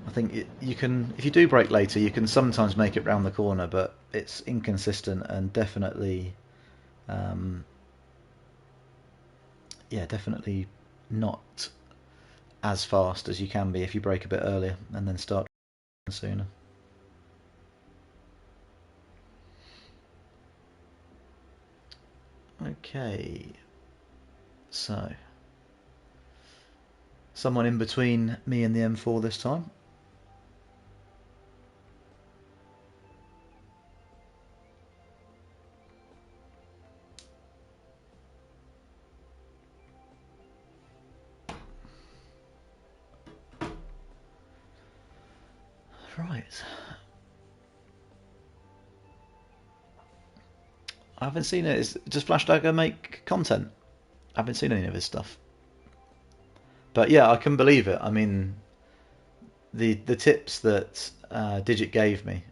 I think you can, if you do brake later, you can sometimes make it round the corner, but it's inconsistent and definitely, definitely not as fast as you can be if you brake a bit earlier and then start sooner. Okay, so someone in between me and the M4 this time. Right. I haven't seen it. Does Flash Dagger make content? I haven't seen any of his stuff. But yeah, I can believe it. I mean, the tips that Digit gave me,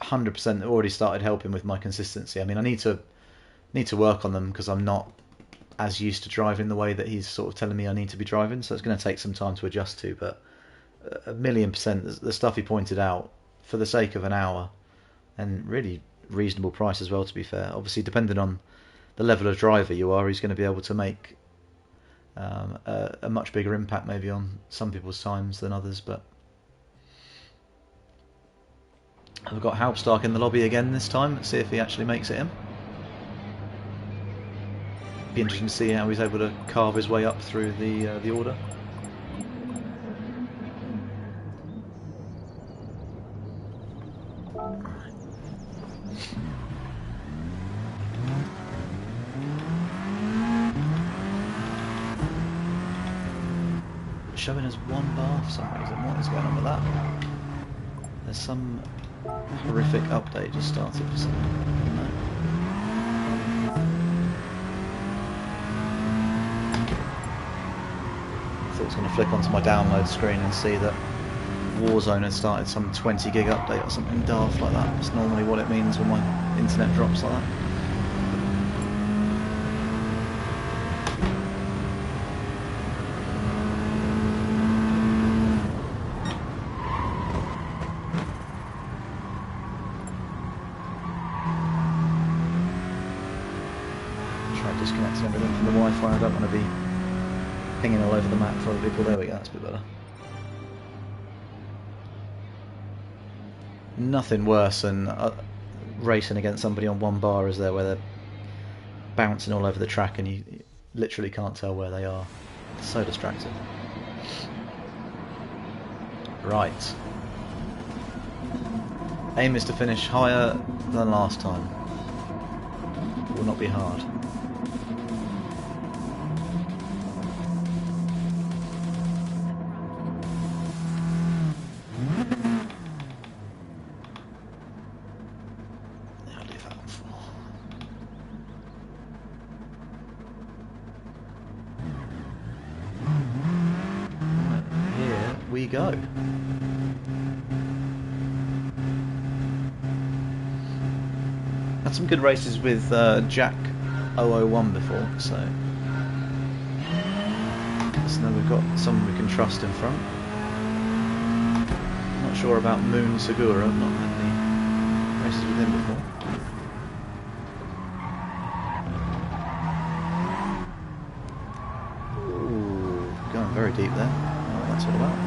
100% already started helping with my consistency. I mean, I need to work on them because I'm not as used to driving the way that he's sort of telling me I need to be driving. So it's going to take some time to adjust to. But 1,000,000%, the stuff he pointed out for the sake of an hour, and really reasonable price as well, to be fair. Obviously, depending on the level of driver you are, he's going to be able to make a much bigger impact maybe on some people's times than others. But I've got Hauptstark in the lobby again this time. Let's see if he actually makes it in. Be interesting to see how he's able to carve his way up through the order. Showing us 1 bar for some reason. What is going on with that? There's some horrific update just started for some reason. No. I thought it was going to flick onto my download screen and see that Warzone had started some 20 gig update or something daft like that. That's normally what it means when my internet drops like that. disconnecting everything from the Wi-Fi. I don't want to be pinging all over the map for other people. There we go, that's a bit better. Nothing worse than racing against somebody on one bar, is there, where they're bouncing all over the track and you literally can't tell where they are. It's so distracting. Right. Aim is to finish higher than last time. It will not be hard. I'll leave that on for. Right, here we go. Had some good races with Jack 001 before, so now we've got someone we can trust in front. Not sure about Moon Segura, I've not had any races with him before. Ooh, going very deep there. I don't know what that's all about.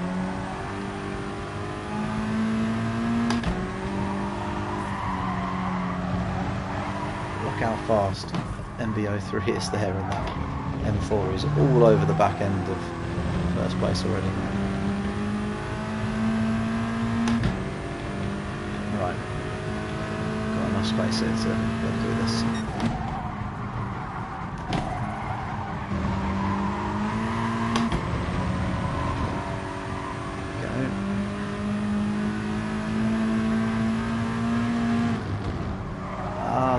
How fast MB03 is there in that M4. He's all over the back end of first place already. Right, got enough space here to be able to do this.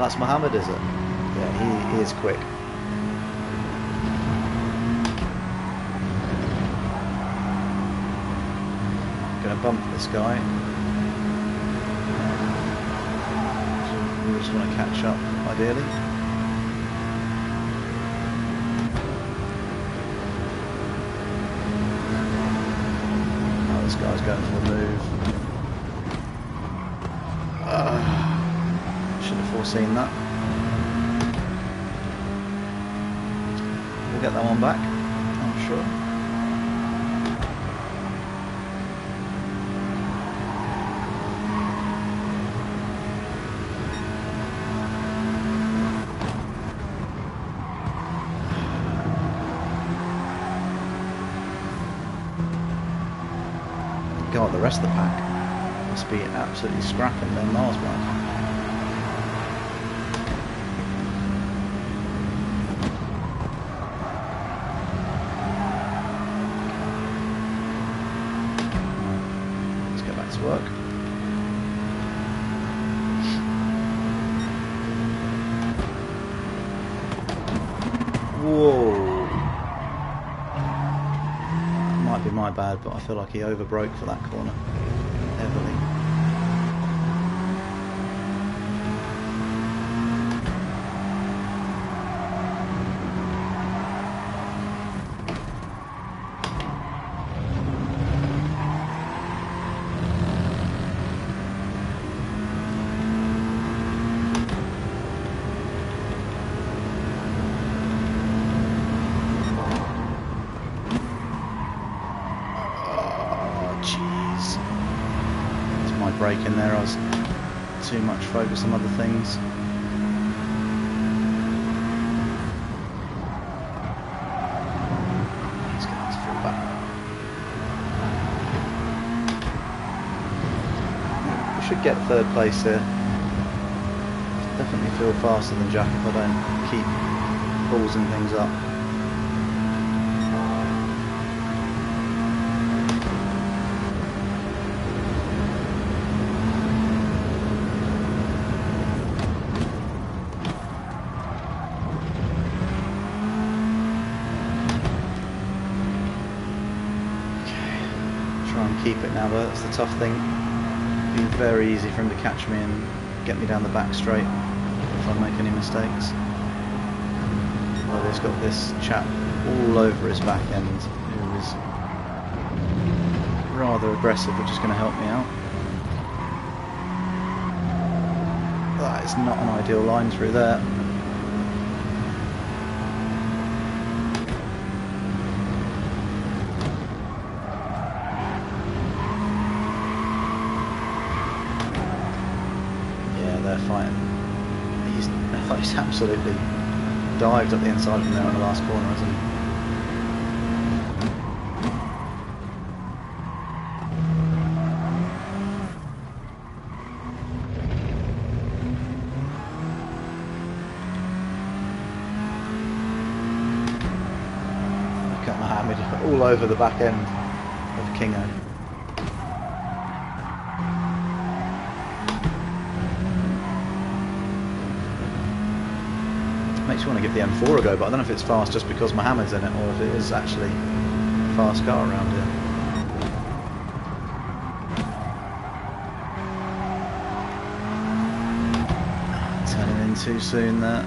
That's Mohammed, is it? Yeah, he is quick. Gonna bump this guy. So we just want to catch up, ideally. Oh, this guy's going for the move. Should have foreseen that. We'll get that one back, I'm sure. God, the rest of the pack must be absolutely scrapping their Mars bike. Work. Whoa. Might be my bad, but I feel like he overbroke for that corner heavily. Break in there, I was too much focused on other things. He's going to have to fall back. We should get third place here. Definitely feel faster than Jack if I don't keep ballsing things up. Keep it now, but that's the tough thing. It'd be very easy for him to catch me and get me down the back straight if I make any mistakes. Well, he's got this chap all over his back end who is rather aggressive, which is going to help me out. That is not an ideal line through there. He's absolutely dived up the inside of him there on the last corner, hasn't he? Look at Mohammed all over the back end of Kingo. Makes you want to give the M4 a go, but I don't know if it's fast just because Mohammed's in it or if it is actually a fast car around here. Turning in too soon there.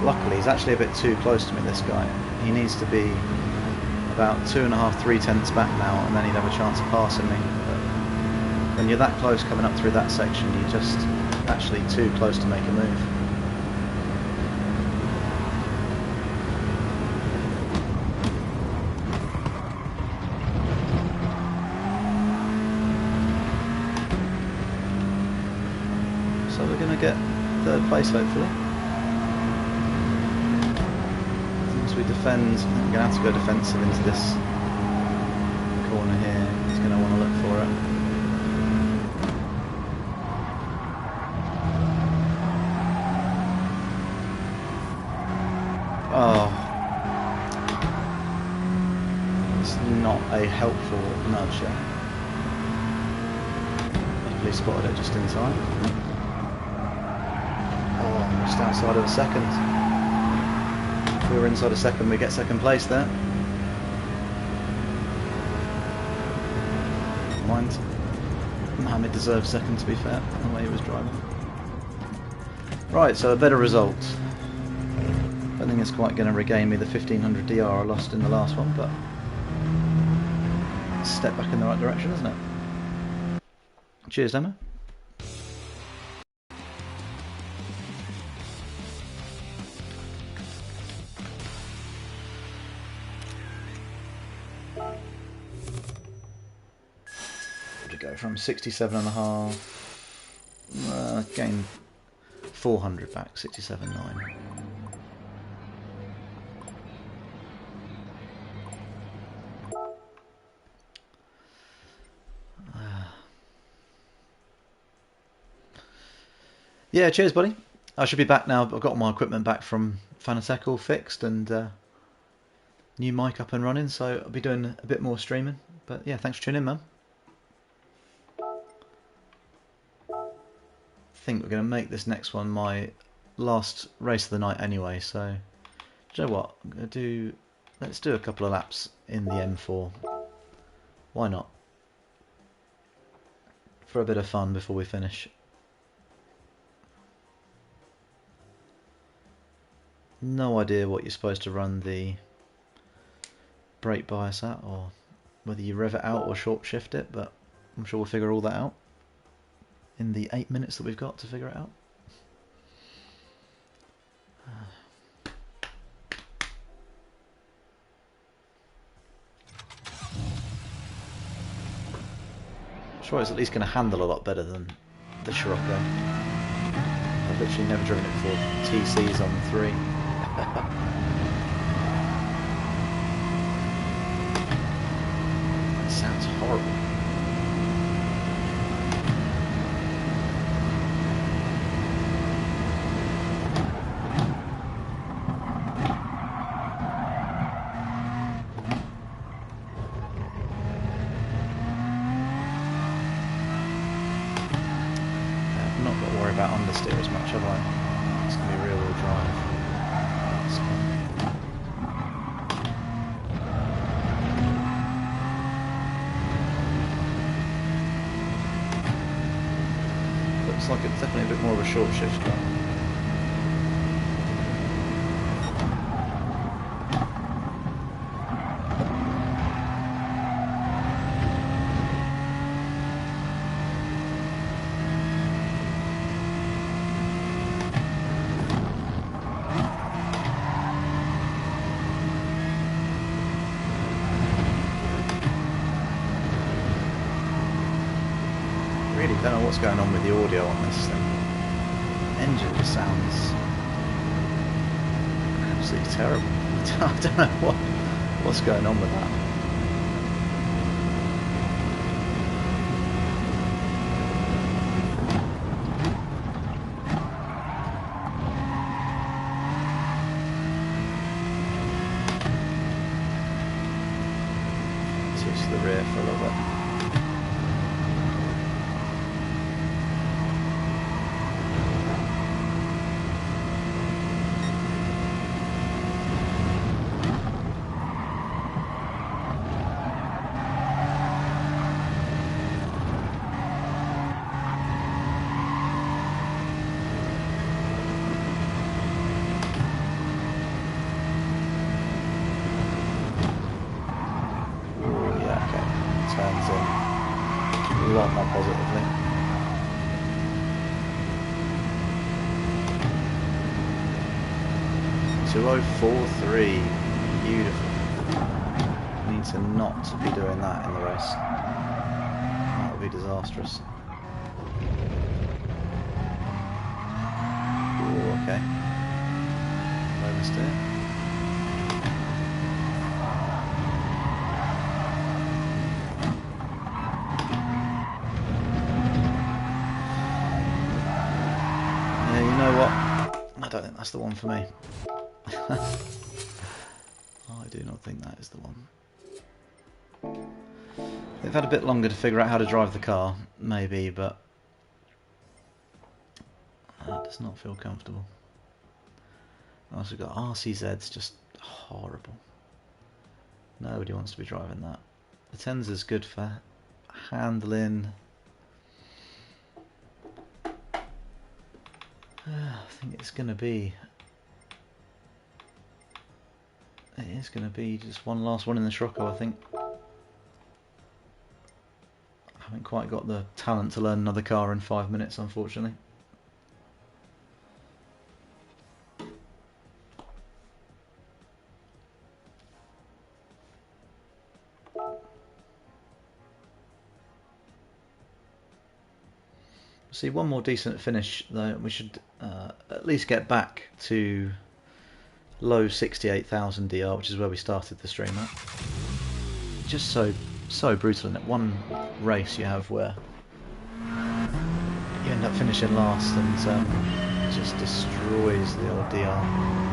Luckily, he's actually a bit too close to me, this guy. He needs to be about 2.5–3 tenths back now, and then he'd have a chance of passing me. But when you're that close coming up through that section, you're just actually too close to make a move. So we're going to get third place, hopefully. We defend. I think we're going to have to go defensive into this corner here. He's going to want to look for it. Oh, it's not a helpful nudge there. Hopefully spotted it just in time. Oh, just outside of a second. If we were inside a second, we get second place there. Mind, Mohammed deserves second, to be fair, the way he was driving. Right, so a better result. I don't think it's quite going to regain me the 1500 DR I lost in the last one, but a step back in the right direction, isn't it? Cheers, Emma. Go from 67.5, gain 400 back, 67.9. Yeah, cheers, buddy. I should be back now. I've got all my equipment back from Fanatec all fixed and new mic up and running, so I'll be doing a bit more streaming. But yeah, thanks for tuning in, man. I think we're going to make this next one my last race of the night anyway, so do you know what, I'm going to do, let's do a couple of laps in the M4, why not, for a bit of fun before we finish. No idea what you're supposed to run the brake bias at, or whether you rev it out or short shift it, but I'm sure we'll figure all that out in the 8 minutes that we've got to figure it out. I'm sure it's at least going to handle a lot better than the Scirocco. I've literally never driven it before. TC's on 3. It sounds horrible. About understeer as much, have I? It's going to be rear wheel drive. Looks like it's definitely a bit more of a short shift car. don't know what's going on with the audio on this thing. Engine just sounds absolutely terrible. I don't know what's going on with that. Switch to the rear for a little bit. Turns in a lot more positively. .2043, beautiful. Need to not be doing that in the race. That would be disastrous. Ooh, okay. Oversteer. I don't think that's the one for me. I do not think that is the one. They've had a bit longer to figure out how to drive the car, maybe, but that does not feel comfortable. I've also got RCZ's just horrible. Nobody wants to be driving that. The Tenza's good for handling. I think it's going to be... It is going to be just one last one in the Scirocco, I think. I haven't quite got the talent to learn another car in 5 minutes, unfortunately. See, one more decent finish though. We should at least get back to low 68,000 DR, which is where we started the stream at. Just so brutal in it. One race you have where you end up finishing last and it just destroys the old DR.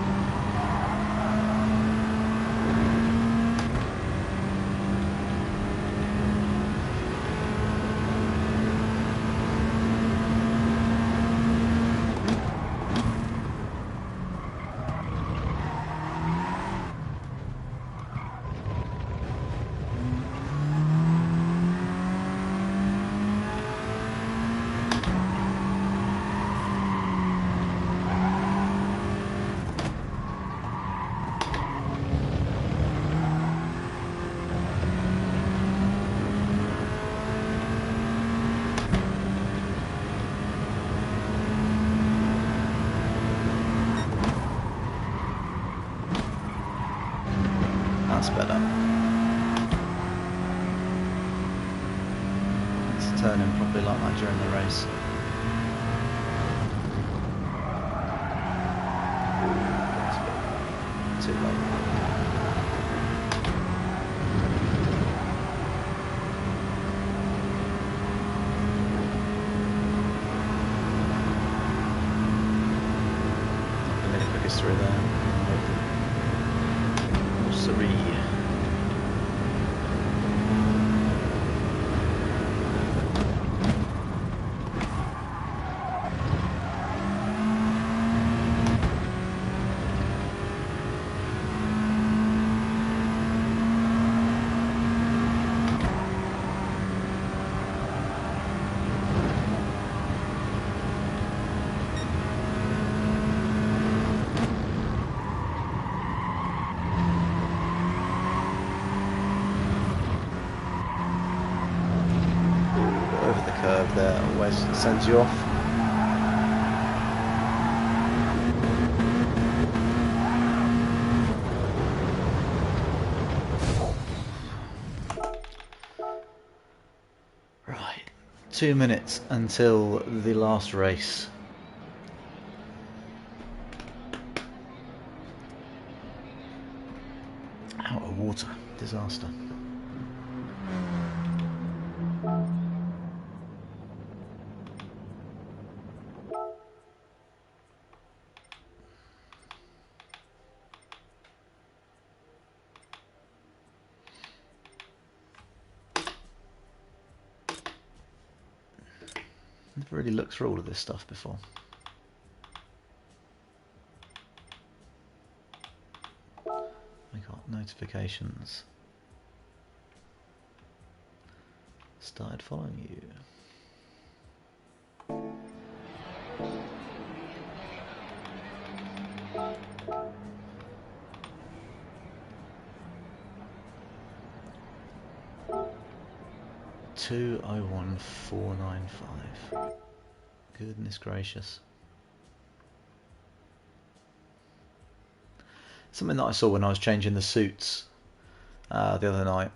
That's better. Let's turn him properly like that during the race. Too late. Not the quickest through there. Sorry. Curve there always sends you off. Right, 2 minutes until the last race. Out of water. Disaster. Never really looked through all of this stuff before. I got notifications. Started following you. $201,495. Goodness gracious. Something that I saw when I was changing the suits the other night.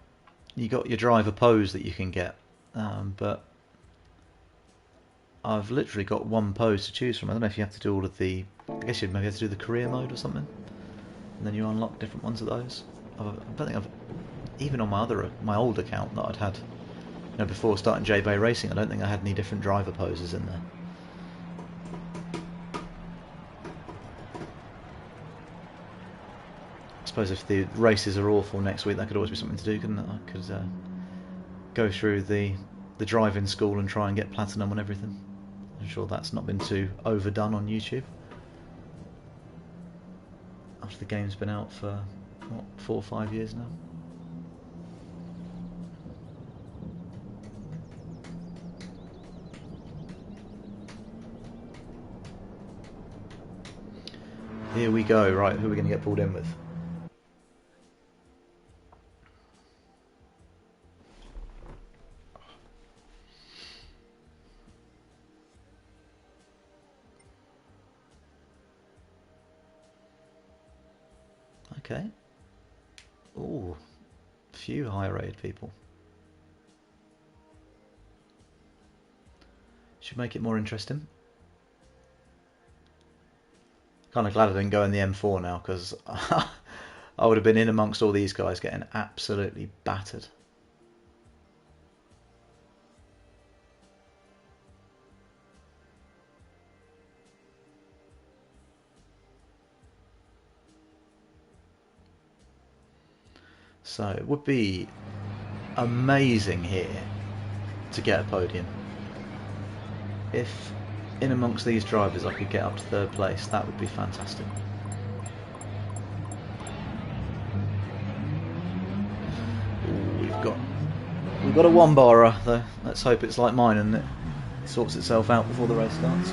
You got your driver pose that you can get, but I've literally got one pose to choose from. I don't know if you have to do all of the... I guess you'd maybe have to do the career mode or something, and then you unlock different ones of those. I don't think I've... Even on my old account that I'd had, you know, before starting J-Bay Racing, I don't think I had any different driver poses in there. I suppose if the races are awful next week, that could always be something to do, couldn't it? I could go through the driving school and try and get platinum on everything. I'm sure that's not been too overdone on YouTube. After the game's been out for, what, 4 or 5 years now? Here we go. Right, who are we going to get pulled in with? Okay. Ooh, few high-rated people. Should make it more interesting. Kind of glad I didn't go in the M4 now, because I would have been in amongst all these guys getting absolutely battered. So it would be amazing here to get a podium. If in amongst these drivers I could get up to 3rd place, that would be fantastic. Ooh, we've got a 1-barer though. Let's hope it's like mine and it sorts itself out before the race starts.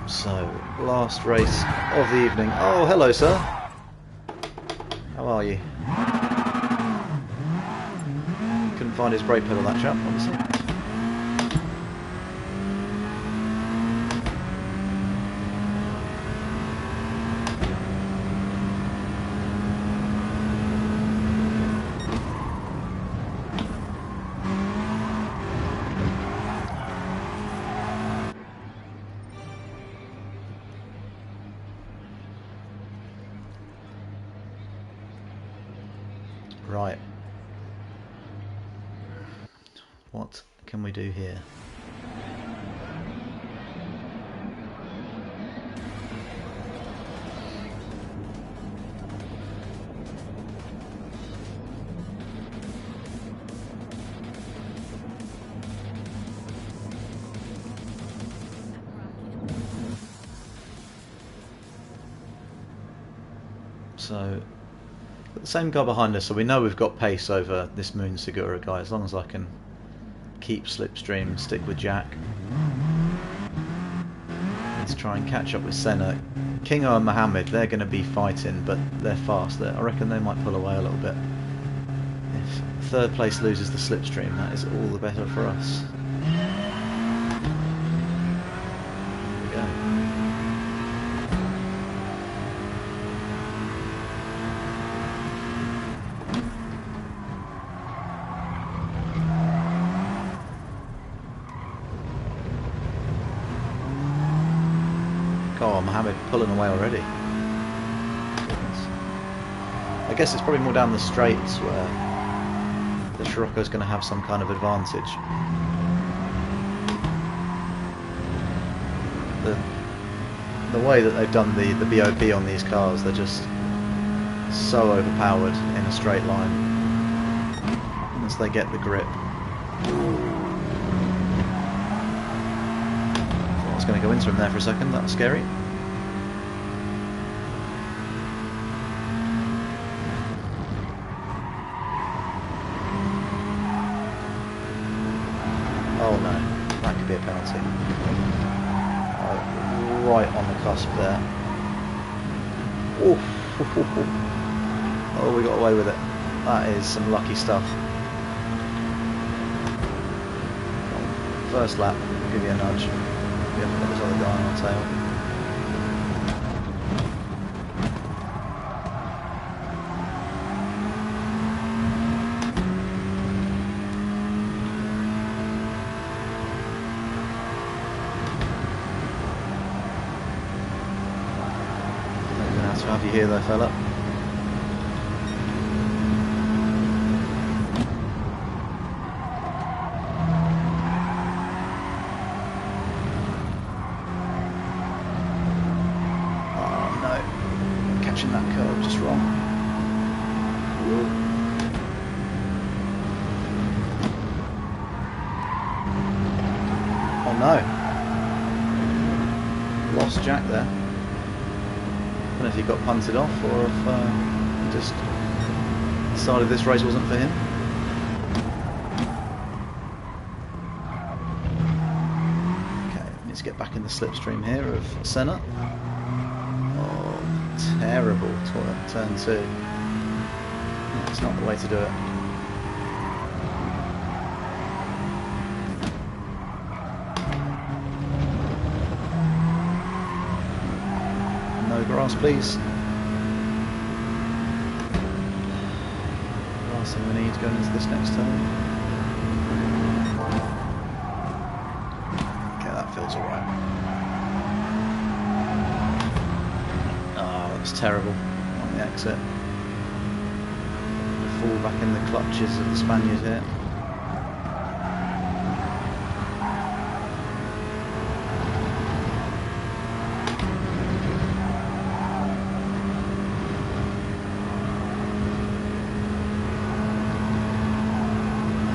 So, last race of the evening. Oh, hello, sir. How are you? Couldn't find his brake pedal, that chap, obviously. Right. What can we do here? So, got the same guy behind us, so we know we've got pace over this Moon Segura guy, as long as I can keep slipstream, stick with Jack. Let's try and catch up with Senna. Kingo and Mohammed, they're going to be fighting, but they're fast. I reckon they might pull away a little bit. If third place loses the slipstream, that is all the better for us. Here we go. Oh, Mohammed pulling away already. I guess it's probably more down the straights where the Scirocco's going to have some kind of advantage. The way that they've done the BOP on these cars, they're just so overpowered in a straight line once they get the grip. I was going to go into him there for a second, that was scary. Oh no, that could be a penalty. Right on the cusp there. Oof. Oh, we got away with it. That is some lucky stuff. First lap, I'll give you a nudge. We haven't got this other guy on our tail. Nice to have you here though, fella. That curve just wrong. Oh no! Lost Jack there. I don't know if he got punted off or if he just decided this race wasn't for him. Okay, let's get back in the slipstream here of Senna. Terrible turn 2. That's not the way to do it. No grass, please. Last thing we need going into this next turn. Okay, that feels alright. It's terrible on the exit. Fall back in the clutches of the Spaniard here.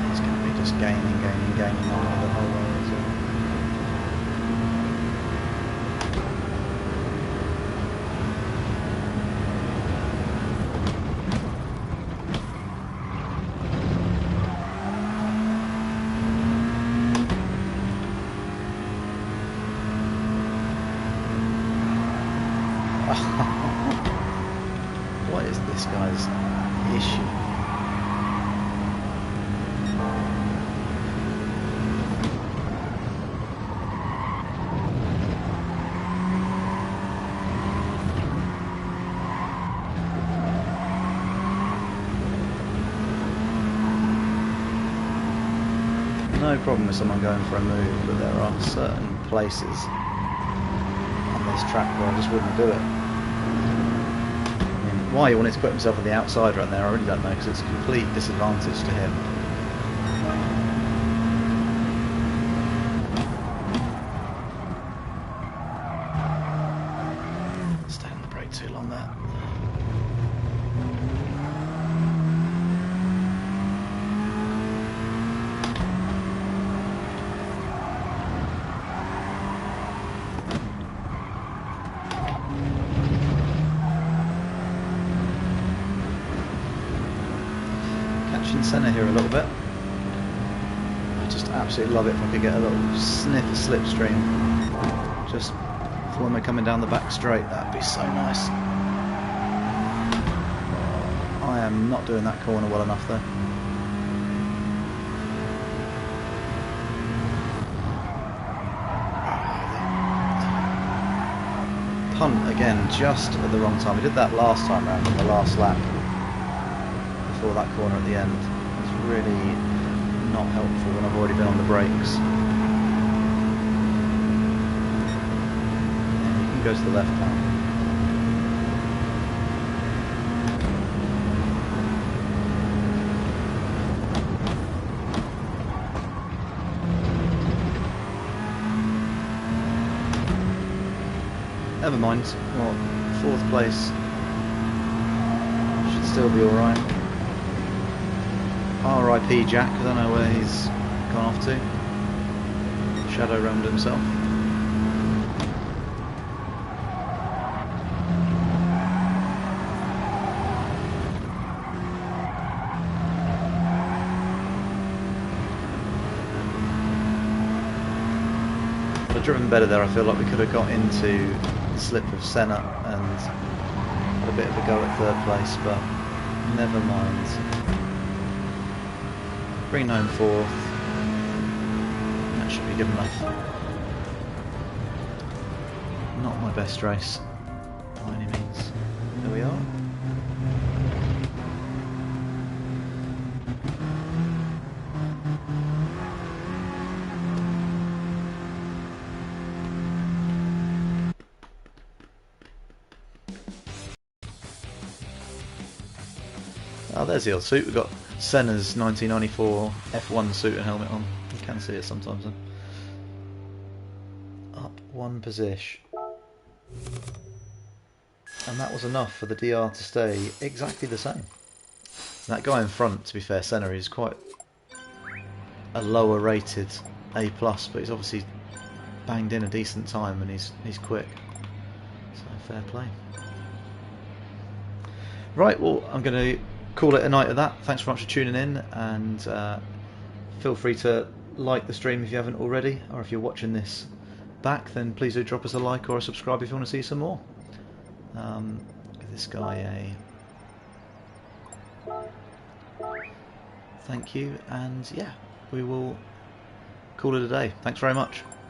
He's going to be just gaining on the whole way as well. What is this guy's issue? No problem with someone going for a move, but there are certain places on this track where I just wouldn't do it. Why he wanted to put himself on the outside right there, I really don't know, because it's a complete disadvantage to him. Staying on the brake too long there. Catching centre here a little bit. I just absolutely love it if I could get a little sniff of slipstream. Just for when we're coming down the back straight. That'd be so nice. I am not doing that corner well enough though. Punt again, just at the wrong time. We did that last time round on the last lap before that corner at the end. It's really not helpful when I've already been on the brakes. Yeah, you can go to the left now. Never mind. Well, 4th place should still be alright. R.I.P. Jack, I don't know where he's gone off to. Shadow roamed himself. If I'd driven better there, I feel like we could have got into slip of Senna and had a bit of a go at 3rd place, but never mind. Bring home 4th. That should be good enough. Not my best race by any means. There we are. Oh, there's the old suit. We've got Senna's 1994 F1 suit and helmet on. You can see it sometimes then. Up 1 position. And that was enough for the DR to stay exactly the same. That guy in front, to be fair, Senna, is quite a lower rated A+, but he's obviously banged in a decent time and he's quick. So fair play. Right, well, I'm going to call it a night of that. Thanks very much for tuning in, and feel free to like the stream if you haven't already, or if you're watching this back, then please do drop us a like or a subscribe if you want to see some more. Give this guy a thank you, and yeah, we will call it a day. Thanks very much.